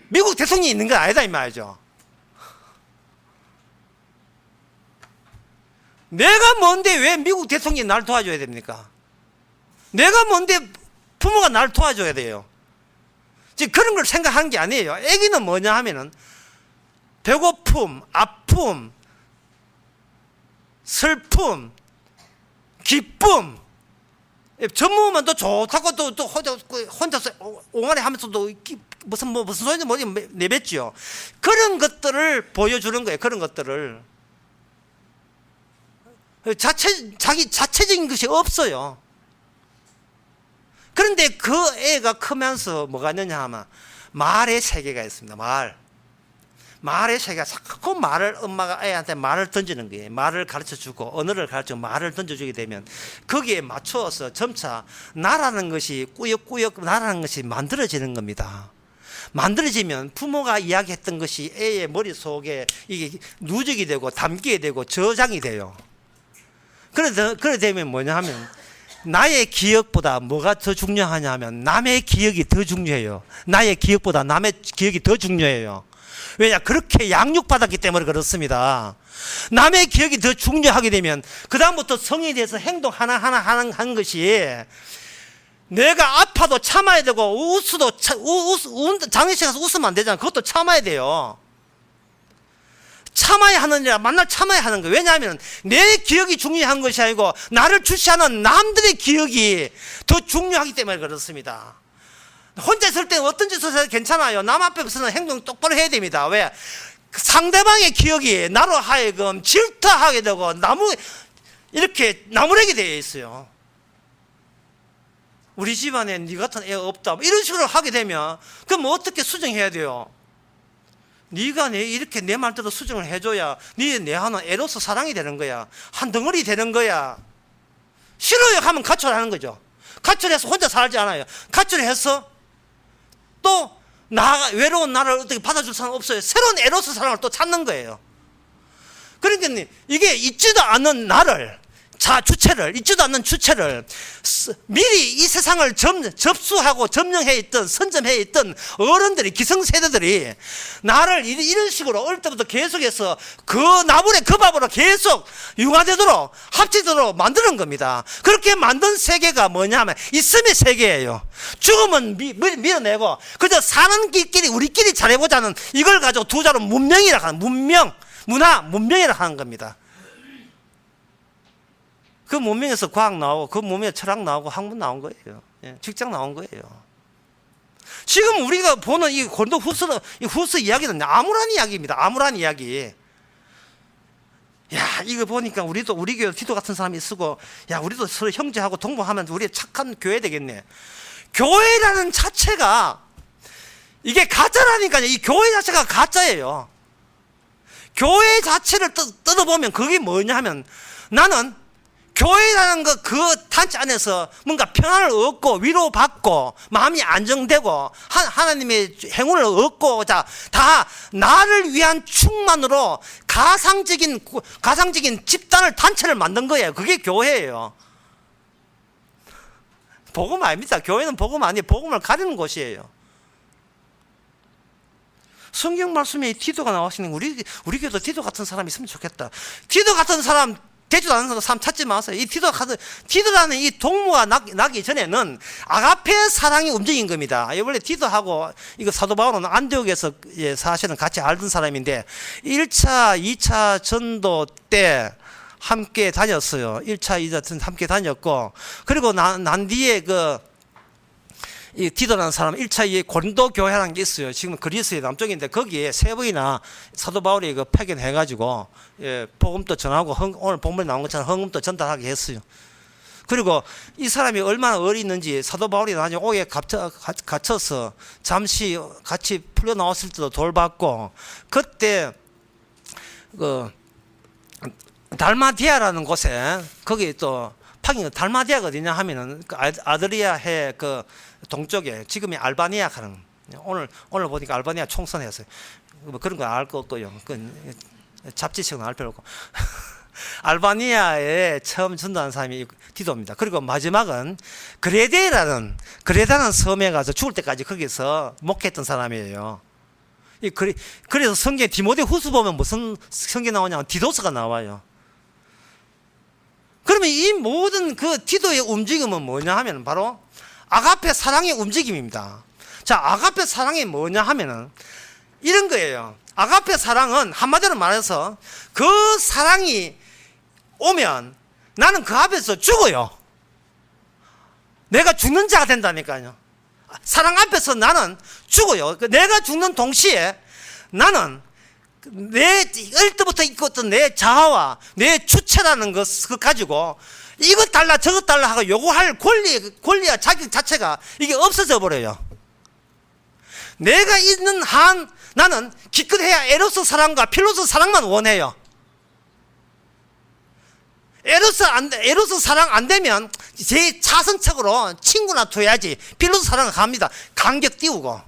미국 대통령이 있는 건 아니다 이 말이죠. 내가 뭔데 왜 미국 대통령이 나를 도와줘야 됩니까? 내가 뭔데 부모가 나를 도와줘야 돼요. 지금 그런 걸 생각하는 게 아니에요. 아기는 뭐냐 하면은 배고픔, 아픔, 슬픔, 기쁨, 전무만 또 좋다고 또 혼자서 옹알이 하면서도 무슨 소리인지 모르게 내뱉죠. 그런 것들을 보여주는 거예요. 그런 것들을. 자기 자체적인 것이 없어요. 그런데 그 애가 크면서 뭐가 있느냐 하면 말의 세계가 있습니다. 말의 세계가 자꾸 엄마가 애한테 말을 던지는 거예요. 말을 가르쳐 주고, 언어를 가르쳐 말을 던져주게 되면 거기에 맞추어서 점차 나라는 것이 꾸역꾸역 나라는 것이 만들어지는 겁니다. 만들어지면 부모가 이야기했던 것이 애의 머릿속에 이게 누적이 되고 담기게 되고 저장이 돼요. 그래 되면 뭐냐 하면 나의 기억보다 뭐가 더 중요하냐 하면 남의 기억이 더 중요해요. 나의 기억보다 남의 기억이 더 중요해요. 왜냐? 그렇게 양육받았기 때문에 그렇습니다. 남의 기억이 더 중요하게 되면 그 다음부터 성인이 돼서 행동 하나하나 하는 것이, 내가 아파도 참아야 되고 장례식 가서 웃으면 안 되잖아. 그것도 참아야 돼요. 참아야 하느니라 만날 참아야 하는 거예요. 왜냐하면 내 기억이 중요한 것이 아니고 나를 주시하는 남들의 기억이 더 중요하기 때문에 그렇습니다. 혼자 있을 때 어떤 짓을 해도 괜찮아요. 남 앞에서는 행동 똑바로 해야 됩니다. 왜? 상대방의 기억이 나로 하여금 질투하게 되고 이렇게 나무래게 되어 있어요. 우리 집안에 네 같은 애 없다 이런 식으로 하게 되면 그럼 어떻게 수정해야 돼요? 네가 이렇게 내 말대로 수정을 해줘야 내 하는 애로서 사랑이 되는 거야. 한 덩어리 되는 거야. 싫어요 하면 가출하는 거죠. 가출해서 혼자 살지 않아요. 가출해서 또 외로운 나를 어떻게 받아줄 사람 없어요. 새로운 애로서 사랑을 또 찾는 거예요. 그러니까 이게 있지도 않은 나를, 있지도 않는 주체를 미리 이 세상을 접수하고 점령해 있던, 선점해 있던 어른들이, 기성세대들이 나를 이런 식으로 어릴 때부터 계속해서 그 나물의 그 밥으로 계속 융화되도록, 합치도록 만드는 겁니다. 그렇게 만든 세계가 뭐냐 하면 있음의 세계예요. 죽음은 밀어내고 그저 사는 길끼리 우리끼리 잘해보자는 이걸 가지고 두 자로 문명이라 하는, 문명이라 하는 겁니다. 그 문명에서 과학 나오고, 그 문명에서 철학 나오고, 학문 나온 거예요. 직장 나온 거예요. 지금 우리가 보는 이 고린도 후서 이야기는 암울한 이야기입니다. 암울한 이야기. 야, 이거 보니까 우리도 우리 교회 디도 같은 사람이 쓰고, 야, 우리도 서로 형제하고 동무하면 우리 착한 교회 되겠네. 교회라는 자체가 이게 가짜라니까요. 이 교회 자체가 가짜예요. 교회 자체를 뜯어보면 그게 뭐냐 하면, 나는 교회라는 그 단체 안에서 뭔가 평안을 얻고 위로받고 마음이 안정되고 하나님의 행운을 얻고, 자, 다 나를 위한 충만으로 가상적인 집단을, 단체를 만든 거예요. 그게 교회예요. 복음 아닙니다. 교회는 복음 아니에요. 복음을 가리는 곳이에요. 성경 말씀에 디도가 나왔으니 우리 교회도 디도 같은 사람이 있으면 좋겠다. 디도 같은 사람 되지도 않는 사람 찾지 마세요. 이 디도라는 이 동무가 나기 전에는 아가페 사랑이 움직인 겁니다. 원래 디도하고 이거 사도 바울은 안디옥에서 사실은 같이 알던 사람인데 1차, 2차 전도 때 함께 다녔어요. 1차, 2차 함께 다녔고, 그리고 난 뒤에 이 디도라는 사람 1차 이 고린도 교회라는 게 있어요. 지금 그리스의 남쪽인데 거기에 세 번이나 사도 바울이 파견해가지고 복음도 전하고 오늘 본문에 나온 것처럼 헌금도 전달하게 했어요. 그리고 이 사람이 얼마나 어리는지 사도 바울이 나중에 옥에 갇혀서 잠시 같이 풀려 나왔을 때도 돌봤고, 그때 달마디아라는 곳에 거기 또 파견, 달마디아가 어디냐 하면은 아드리아 해 동쪽에 지금의 알바니아 가는, 오늘 보니까 알바니아 총선했어요. 뭐 그런 거 알 거 없고요. 잡지책은 알 필요 없고. 알바니아에 처음 전도한 사람이 디도입니다. 그리고 마지막은 그레다라는 섬에 가서 죽을 때까지 거기서 목회했던 사람이에요. 그래서 성경 디모데 후서 보면 무슨 성경 나오냐면 디도서가 나와요. 그러면 이 모든 디도의 움직임은 뭐냐 하면 바로 아가페 사랑의 움직임입니다. 자, 아가페 사랑이 뭐냐 하면은 이런 거예요. 아가페 사랑은 한마디로 말해서 그 사랑이 오면 나는 그 앞에서 죽어요. 내가 죽는 자가 된다니까요. 사랑 앞에서 나는 죽어요. 내가 죽는 동시에 나는 어릴 때부터 있었던 내 자아와 내 주체라는 것 가지고 이것 달라 저것 달라 하고 요구할 권리와 자격 자체가 이게 없어져 버려요. 내가 있는 한 나는 기껏해야 에로스 사랑과 필로스 사랑만 원해요. 에로스 사랑 안 되면 제 자선책으로 친구나 둬야지 필로스 사랑을 갑니다. 간격 띄우고.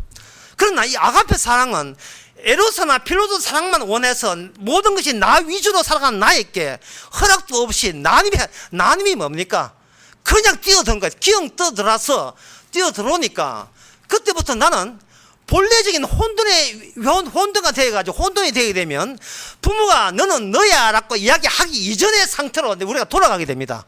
그러나 이 아가페 사랑은 에로스나 필로스 사랑만 원해서 모든 것이 나 위주로 살아가는 나에게 허락도 없이 나님이 뭡니까? 그냥 뛰어든 거예요. 기어 뛰어들어오니까 그때부터 나는 본래적인 혼돈가 되어가지고, 혼돈이 되게 되면 부모가 너는 너야 라고 이야기하기 이전의 상태로 우리가 돌아가게 됩니다.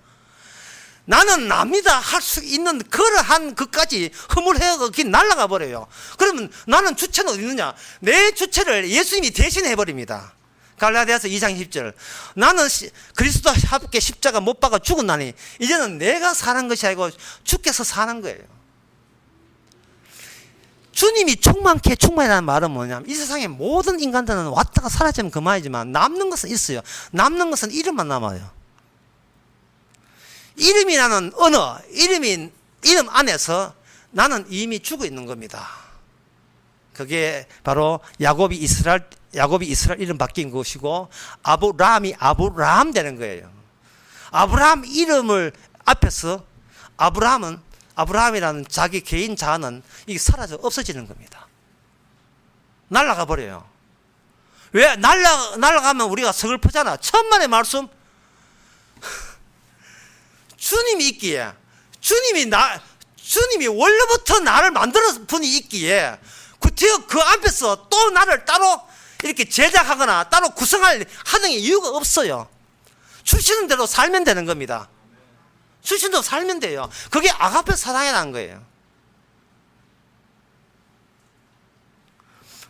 나는 납니다 할 수 있는 그러한 것까지 허물해서 날아가 버려요. 그러면 나는 주체는 어디 있느냐? 내 주체를 예수님이 대신해 버립니다. 갈라디아서 2장 10절. 나는 그리스도와 함께 십자가 못 박아 죽었나니 이제는 내가 사는 것이 아니고 주께서 사는 거예요. 주님이 충만이라는 말은 뭐냐면 이 세상의 모든 인간들은 왔다가 사라지면 그만이지만 남는 것은 있어요. 남는 것은 이름만 남아요. 이름이라는 언어, 이름 안에서 나는 이미 죽어 있는 겁니다. 그게 바로 야곱이 이스라엘 이름 바뀐 것이고 아브라함이 아브라함 되는 거예요. 아브라함 이름을 앞에서 아브라함이라는 자기 개인 자아는 이게 사라져 없어지는 겁니다. 날아가 버려요. 왜? 날아가면 우리가 서글프잖아. 천만의 말씀. 주님이 있기에, 주님이 원래부터 나를 만들어서 분이 있기에, 그 앞에서 또 나를 따로 이렇게 제작하거나 따로 구성할 하는 이유가 없어요. 주시는 대로 살면 되는 겁니다. 주시는 대로 살면 돼요. 그게 아가페 사랑이라는 거예요.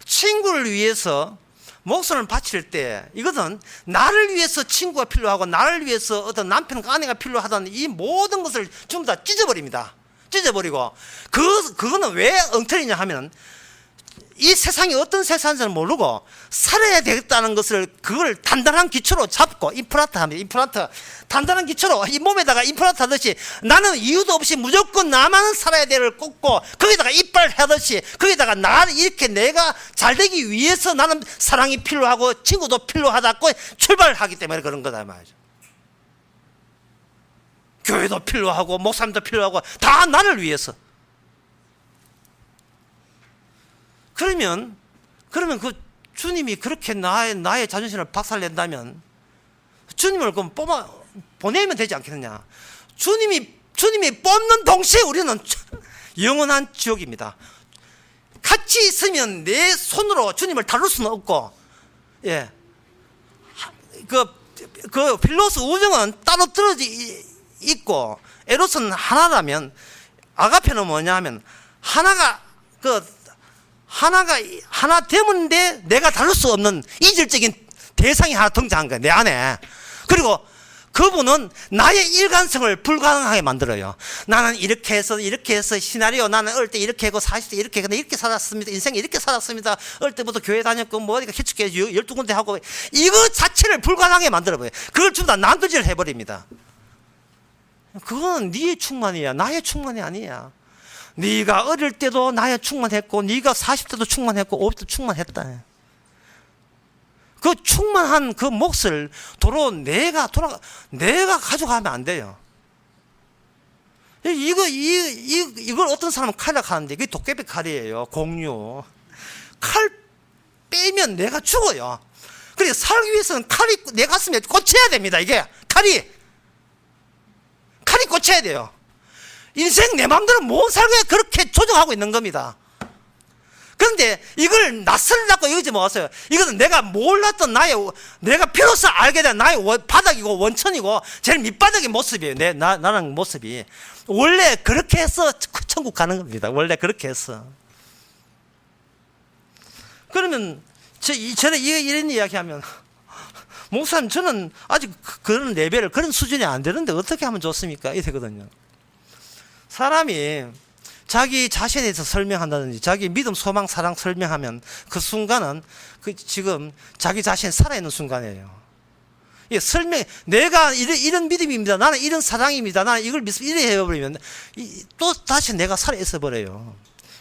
친구를 위해서 목숨을 바칠 때 이것은 나를 위해서 친구가 필요하고 나를 위해서 어떤 남편과 아내가 필요하다는 이 모든 것을 전부 다 찢어버립니다. 찢어버리고 그거는 왜 엉터리냐 하면 이 세상이 어떤 세상인지는 모르고 살아야 되겠다는 것을 그걸 단단한 기초로 잡고 임플란트 하면 임플란트 단단한 기초로 이 몸에다가 임플란트 하듯이 나는 이유도 없이 무조건 나만은 살아야 되를 꽂고 거기다가 이빨 하듯이 거기다가 나를 이렇게 내가 잘 되기 위해서 나는 사랑이 필요하고 친구도 필요하다고 출발하기 때문에 그런 거다 말이죠. 교회도 필요하고 목사님도 필요하고 다 나를 위해서. 그러면 그 주님이 그렇게 나의 자존심을 박살낸다면 주님을 그럼 보내면 되지 않겠느냐. 주님이 뽑는 동시에 우리는 영원한 지옥입니다. 같이 있으면 내 손으로 주님을 다룰 수는 없고, 예. 그 필로스 우정은 따로 떨어져 있고, 에로스는 하나라면, 아가페는 뭐냐 하면, 하나 되는데 내가 다룰 수 없는 이질적인 대상이 하나 등장한 거예요, 내 안에. 그리고 그분은 나의 일관성을 불가능하게 만들어요. 나는 이렇게 해서 시나리오, 나는 어릴 때 이렇게 하고 40대 이렇게 하고 이렇게 살았습니다. 인생에 이렇게 살았습니다. 어릴 때부터 교회 다녔고 뭐 어디가 개축교회 12군데 하고 이거 자체를 불가능하게 만들어버려요. 그걸 전부 다 남들질 해버립니다. 그건 네의 충만이야. 나의 충만이 아니야. 네가 어릴 때도 나의 충만했고 네가 40대도 충만했고 50대도 충만했다. 그 충만한 그 몫을 도로 내가 가져가면 안 돼요. 이걸 어떤 사람은 칼이라고 하는데 그게 도깨비 칼이에요. 공유. 칼 빼면 내가 죽어요. 그래서 살기 위해서는 칼이 내 가슴에 꽂혀야 됩니다. 이게 칼이 꽂혀야 돼요. 인생 내 마음대로 못 살게 그렇게 조정하고 있는 겁니다. 그런데 이걸 낯설다고 여기지 마세요. 이것은 내가 몰랐던 내가 비로소 알게 된 나의 바닥이고 원천이고 제일 밑바닥의 모습이에요. 나랑 모습이. 원래 그렇게 해서 천국 가는 겁니다. 원래 그렇게 해서. 그러면 저는 이런 이야기 하면 목사님 저는 아직 그런 레벨을 그런 수준이 안 되는데 어떻게 하면 좋습니까? 이러거든요. 사람이 자기 자신에 대해서 설명한다든지 자기 믿음, 소망, 사랑 설명하면 그 순간은 지금 자기 자신이 살아있는 순간이에요. 내가 이런 믿음입니다. 나는 이런 사랑입니다. 나는 이걸 믿습니다. 이래 해버리면 또 다시 내가 살아있어 버려요.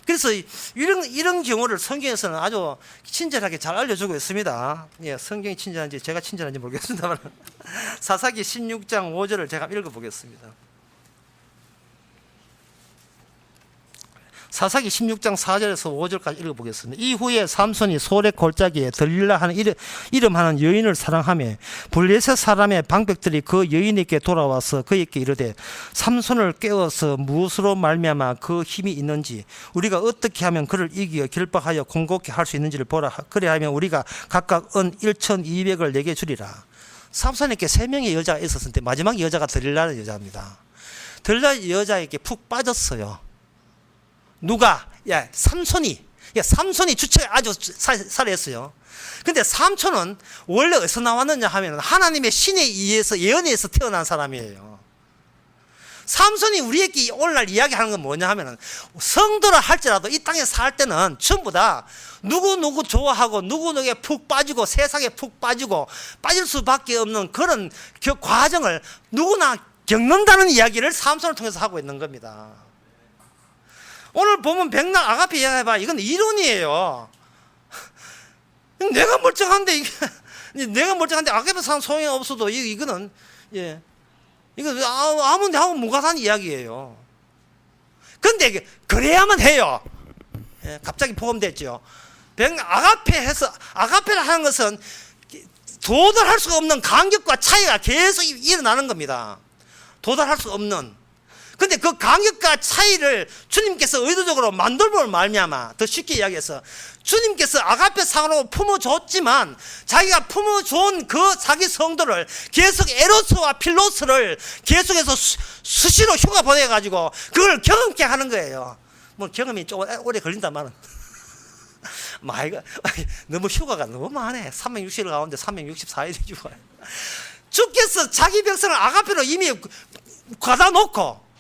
그래서 이런 경우를 성경에서는 아주 친절하게 잘 알려주고 있습니다. 예, 성경이 친절한지 제가 친절한지 모르겠습니다만 사사기 16장 5절을 제가 읽어보겠습니다. 사사기 16장 4절에서 5절까지 읽어보겠습니다. 이후에 삼손이 소렉 골짜기에 들릴라 하는 이름하는 여인을 사랑하며 블레셋 사람의 방백들이 그 여인에게 돌아와서 그에게 이르되 삼손을 깨워서 무엇으로 말미암아 그 힘이 있는지 우리가 어떻게 하면 그를 이기어 결박하여 공곡케 할 수 있는지를 보라. 그래하면 우리가 각각 은 1,200을 내게 주리라. 삼손에게 3명의 여자가 있었는데 마지막 여자가 들릴라는 여자입니다. 들릴라 여자에게 푹 빠졌어요. 누가? 삼손이 주체 아주 살했어요. 근데 삼손은 원래 어디서 나왔느냐 하면 하나님의 신에 의해서 예언에 의해서 태어난 사람이에요. 삼손이 우리에게 오늘날 이야기하는 건 뭐냐 하면 성도를 할지라도 이 땅에 살 때는 전부 다 누구 좋아하고 누구에게 푹 빠지고 세상에 푹 빠지고 빠질 수밖에 없는 그런 과정을 누구나 겪는다는 이야기를 삼손을 통해서 하고 있는 겁니다. 오늘 보면 백날 아가페 이야기해봐. 이건 이론이에요. 내가 멀쩡한데 아가페 사람 소용이 없어도 이거는 이거 아무하고 무관한 이야기예요. 근데 그래야만 해요. 갑자기 복음됐죠. 아가페를 하는 것은 도달할 수 없는 간격과 차이가 계속 일어나는 겁니다. 도달할 수 없는. 근데 그 간격과 차이를 주님께서 의도적으로 만들어볼 말미암아 더 쉽게 이야기해서 주님께서 아가페 상으로 품어줬지만 자기가 품어준 그 자기 성도를 계속 에로스와 필로스를 계속해서 수시로 휴가 보내가지고 그걸 경험케 하는 거예요. 뭐 경험이 좀 오래 걸린단 말은 너무 휴가가 너무 많네. 360일 가운데 364일이 휴가예요. 주께서 자기 백성을 아가페로 이미 가다 놓고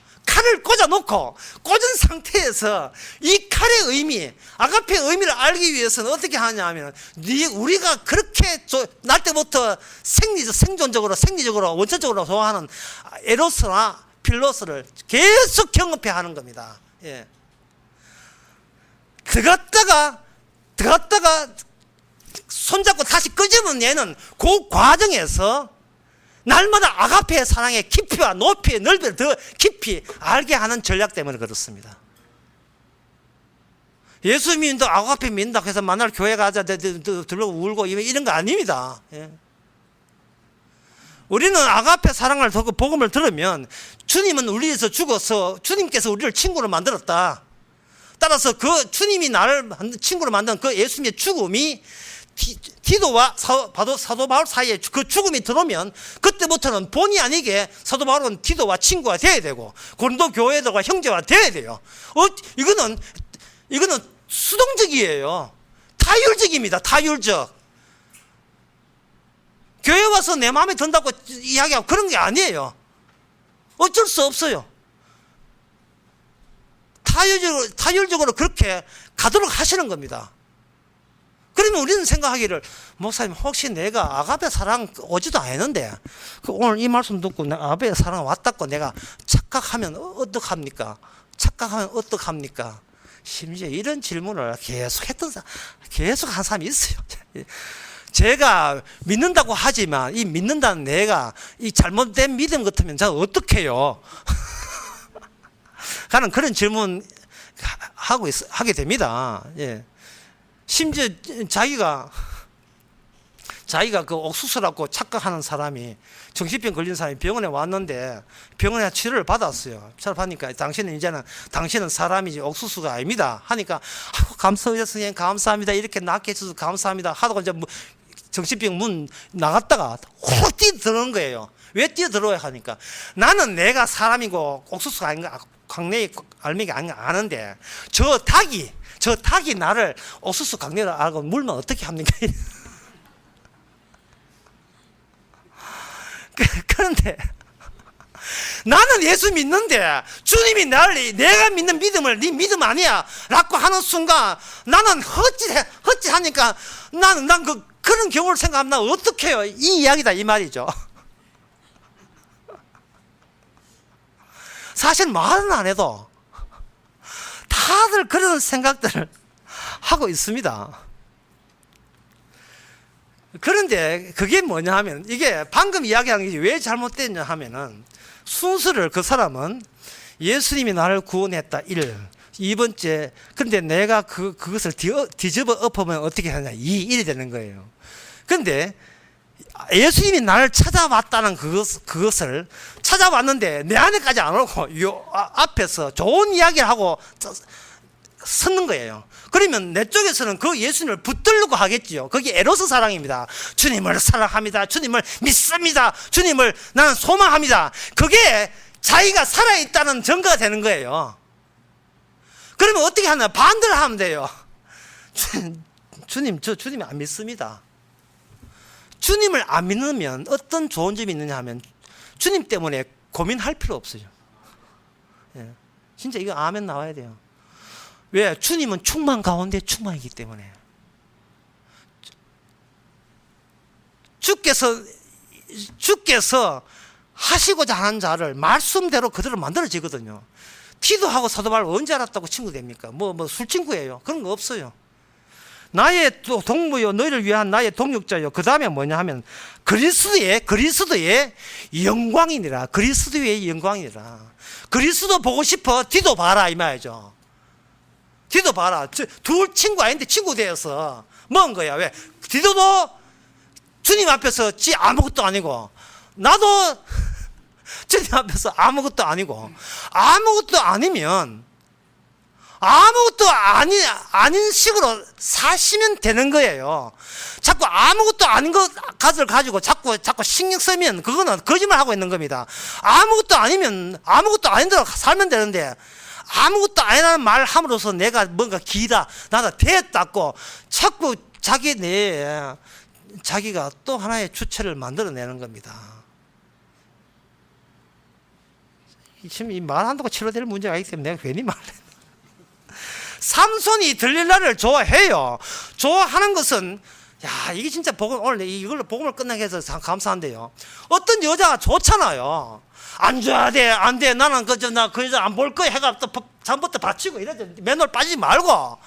칼을 꽂아놓고 꽂은 상태에서 이 칼의 의미, 아가페의 의미를 알기 위해서는 어떻게 하냐 하면 우리가 그렇게 날 때부터 생존적으로 원천적으로 좋아하는 에로스나 필로스를 계속 경험해야 하는 겁니다. 예. 들어갔다가 손잡고 다시 끄집은 얘는 그 과정에서 날마다 아가페의 사랑의 깊이와 높이, 넓이를 더 깊이 알게 하는 전략 때문에 그렇습니다. 예수 믿는다, 아가페 믿는다 해서 만날 교회 가자, 들고 울고 이런 거 아닙니다. 예. 우리는 아가페 사랑을 듣고 복음을 들으면 주님은 우리에서 죽어서 주님께서 우리를 친구로 만들었다. 따라서 그 주님이 나를 친구로 만든 그 예수님의 죽음이 디도와 사도 바울 사이에 그 죽음이 들어오면 그때부터는 본의 아니게 사도 바울은 디도와 친구가 되어야 되고 고린도 교회들과 형제가 되어야 돼요. 이거는 수동적이에요. 타율적입니다. 타율적. 교회 와서 내 마음에 든다고 이야기하고 그런 게 아니에요. 어쩔 수 없어요. 타율적으로 그렇게 가도록 하시는 겁니다. 그러면 우리는 생각하기를, 목사님 혹시 내가 아가페 사랑 오지도 않았는데 오늘 이 말씀 듣고 내가 아가페 사랑 왔다고 내가 착각하면 어떡합니까? 심지어 이런 질문을 계속 한 사람이 있어요. 제가 믿는다고 하지만 이 믿는다는 내가 이 잘못된 믿음 같으면 저는 어떡해요? 하는 그런 질문 하게 됩니다. 예. 심지어 자기가 그 옥수수라고 착각하는 사람이, 정신병 걸린 사람이 병원에 왔는데 병원에 치료를 받았어요. 치료를 받으니까 당신은 사람이지 옥수수가 아닙니다 하니까, 감사합니다 선생님, 감사합니다, 이렇게 낫게 해주셔서 감사합니다 하다가 이제 정신병 문 나갔다가 훅 뛰어들어온 거예요. 왜 뛰어들어야 하니까, 나는 내가 사람이고 옥수수가 아닌가, 광내의 알맹이가 아닌가 아는데 저 닭이 나를 옥수수 강내를 알고 물면 어떻게 합니까? 그런데 나는 예수 믿는데 주님이 내가 믿는 믿음을 네 믿음 아니야 라고 하는 순간 나는 헛짓하니까 난 그런 경우를 생각하면 어떻게 해요? 이 이야기다 이 말이죠. 사실 말은 안 해도 다들 그런 생각들을 하고 있습니다. 그런데 그게 뭐냐 하면, 이게 방금 이야기한 게 왜 잘못됐냐 하면은, 순서를 그 사람은 예수님이 나를 구원했다 1, 2번째, 근데 내가 그것을 뒤집어 엎으면 어떻게 하냐 2, 1이 되는 거예요. 그런데 예수님이 나를 찾아왔다는 그것을 찾아왔는데 내 안에까지 안 오고 요 앞에서 좋은 이야기를 하고 섰는 거예요. 그러면 내 쪽에서는 그 예수님을 붙들려고 하겠지요. 그게 에로스 사랑입니다. 주님을 사랑합니다. 주님을 믿습니다. 주님을 나는 소망합니다. 그게 자기가 살아있다는 증거가 되는 거예요. 그러면 어떻게 하나? 반대를 하면 돼요. 주님, 저 주님 안 믿습니다. 주님을 안 믿으면 어떤 좋은 점이 있느냐 하면, 주님 때문에 고민할 필요 없어요. 예. 진짜 이거 아멘 나와야 돼요. 왜? 주님은 충만 가운데 충만이기 때문에. 주께서 하시고자 하는 자를 말씀대로 그대로 만들어지거든요. 기도하고 사도 바울 언제 알았다고 친구 됩니까? 술 친구예요. 그런 거 없어요. 나의 동무요, 너희를 위한 나의 동력자요. 그 다음에 뭐냐 하면, 그리스도의 영광이니라. 그리스도의 영광이니라. 그리스도 보고 싶어? 디도 봐라 이 말이죠. 디도 봐라. 둘 친구 아닌데 친구 되어서 뭔 거야? 왜? 디도도 주님 앞에서 지 아무것도 아니고, 나도 주님 앞에서 아무것도 아니고, 아무것도 아니면 아무것도 아닌 식으로 사시면 되는 거예요. 자꾸 아무것도 아닌 것을 가지고 자꾸 신경 쓰면 그거는 거짓말 하고 있는 겁니다. 아무것도 아니면 아무것도 아닌 대로 살면 되는데, 아무것도 아니라는 말 함으로써 내가 뭔가 기다, 나다 됐다고 자꾸 자기 내에 자기가 또 하나의 주체를 만들어내는 겁니다. 지금 이 말한다고 치료될 문제가 있기 때문에 내가 괜히 말해. 삼손이 들릴라를 좋아해요. 좋아하는 것은 야 이게 진짜 복음 오늘 이걸로 복음을 끝나게 해서 감사한데요. 어떤 여자가 좋잖아요. 안 줘야 돼, 안 돼. 나는 그 여자 안 볼 거야 해가 또 잠부터 바치고 이러죠. 맨날 빠지지 말고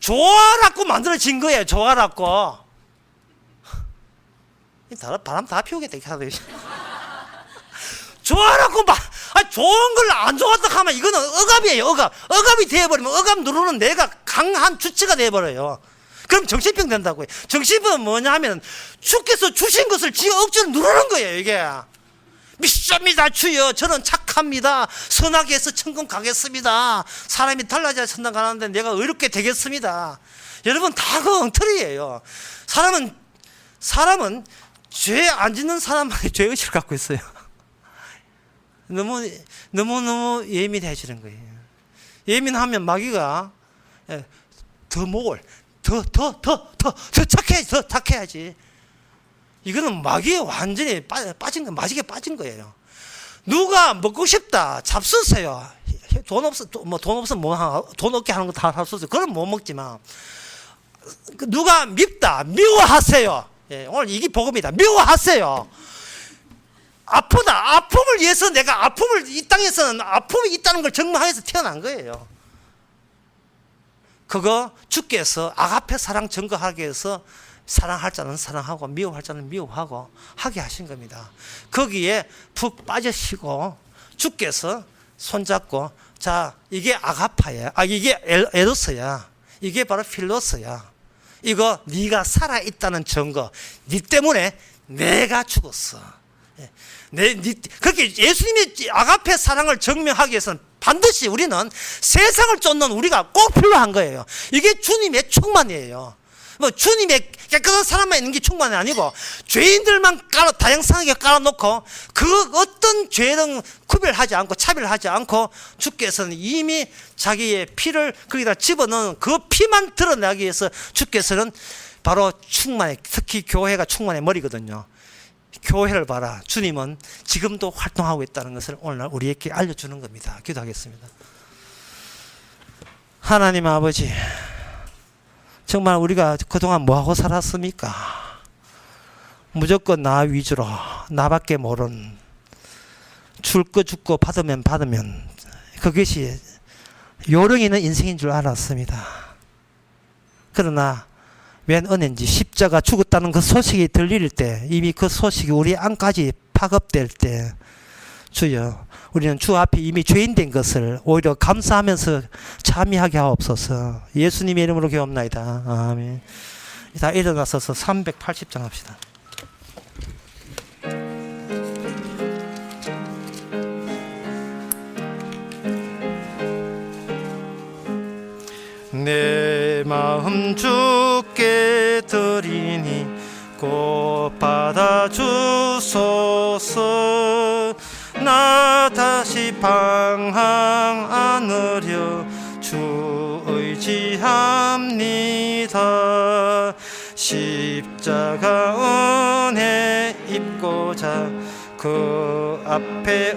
좋아라고 만들어진 거예요. 좋아라고. 바람 다 피우겠다 이렇게 좋아라고 좋은 걸 안 좋았다 하면 이거는 억압이에요. 억압이 되어버리면 억압 누르는 내가 강한 주체가 되어버려요. 그럼 정신병 된다고요. 정신병은 뭐냐 하면 주께서 주신 것을 지 억지로 누르는 거예요. 이게 믿습니다 주여 저는 착합니다. 선하게 해서 천국 가겠습니다. 사람이 달라져야 천당 가는데 내가 의롭게 되겠습니다. 여러분 다 그 엉터리예요. 사람은 죄 안 짓는 사람만이 죄의식을 갖고 있어요. 너무 예민해지는 거예요. 예민하면 마귀가 더 착해야지. 이거는 마귀에 완전히 마귀에 빠진 거예요. 누가 먹고 싶다 잡수세요. 돈 없으면 돈 없게 하는 거 다 잡수세요. 그럼 못 먹지만 누가 밉다 미워하세요. 오늘 이게 복음이다. 미워하세요. 아프다. 아픔을 위해서 내가 이 땅에서는 아픔이 있다는 걸 증명하기 위해서 태어난 거예요. 그거 주께서 아가페 사랑 증거하기 위해서 사랑할 자는 사랑하고 미워할 자는 미워하고 하게 하신 겁니다. 거기에 푹 빠지시고 주께서 손잡고 자 이게 아가파야. 이게 에로스야. 이게 바로 필로스야. 이거 네가 살아있다는 증거. 네 때문에 내가 죽었어. 그렇게 예수님의 아가페 사랑을 증명하기 위해서는 반드시 우리는 세상을 쫓는 우리가 꼭 필요한 거예요. 이게 주님의 충만이에요. 뭐 주님의 깨끗한 사람만 있는 게 충만이 아니고 죄인들만 다양하게 깔아놓고 그 어떤 죄는 구별하지 않고 차별하지 않고 주께서는 이미 자기의 피를 거기다 집어넣은 그 피만 드러나기 위해서 주께서는 바로 충만해. 특히 교회가 충만의 머리거든요. 교회를 봐라. 주님은 지금도 활동하고 있다는 것을 오늘 우리에게 알려주는 겁니다. 기도하겠습니다. 하나님 아버지, 정말 우리가 그동안 뭐하고 살았습니까? 무조건 나 위주로 나밖에 모르는 줄 거 죽고 받으면 그것이 요령 있는 인생인 줄 알았습니다. 그러나 웬 은혜인지 십자가 죽었다는 그 소식이 들릴 때 이미 그 소식이 우리 안까지 파급될 때 주여 우리는 주 앞에 이미 죄인 된 것을 오히려 감사하면서 참여하게 하옵소서. 예수님의 이름으로 기도합나이다. 아멘. 다 일어나서서 380장 합시다. 내 마음 주께 드리니 꼭 받아주소서. 나 다시 방황 않으려 주 의지합니다. 십자가 은혜 입고자 그 앞에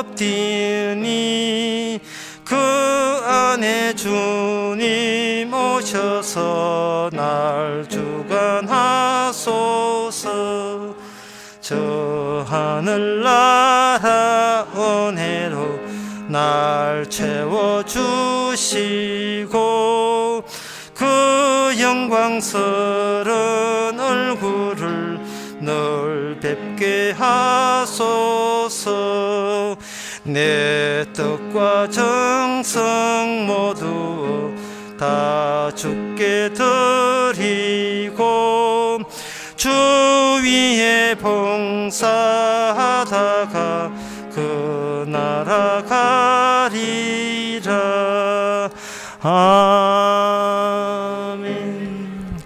엎드리니 그 안에 주님 오셔서 날 주관하소서. 저 하늘나라 은혜로 날 채워주시고 그 영광스러운 얼굴을 늘 뵙게 하소서. 내 뜻과 정성 모두 다 주께 드리고 주 위에 봉사하다가 그 나라 가리라. 아멘.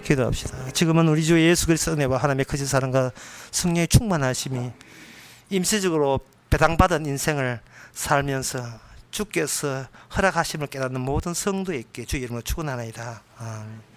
기도합시다. 지금은 우리 주 예수 그리스도 은혜와 하나님의 크신 사랑과 성령의 충만하심이 임시적으로 배당받은 인생을 살면서 주께서 허락하심을 깨닫는 모든 성도에게 주 이름으로 축원하나이다. 아멘.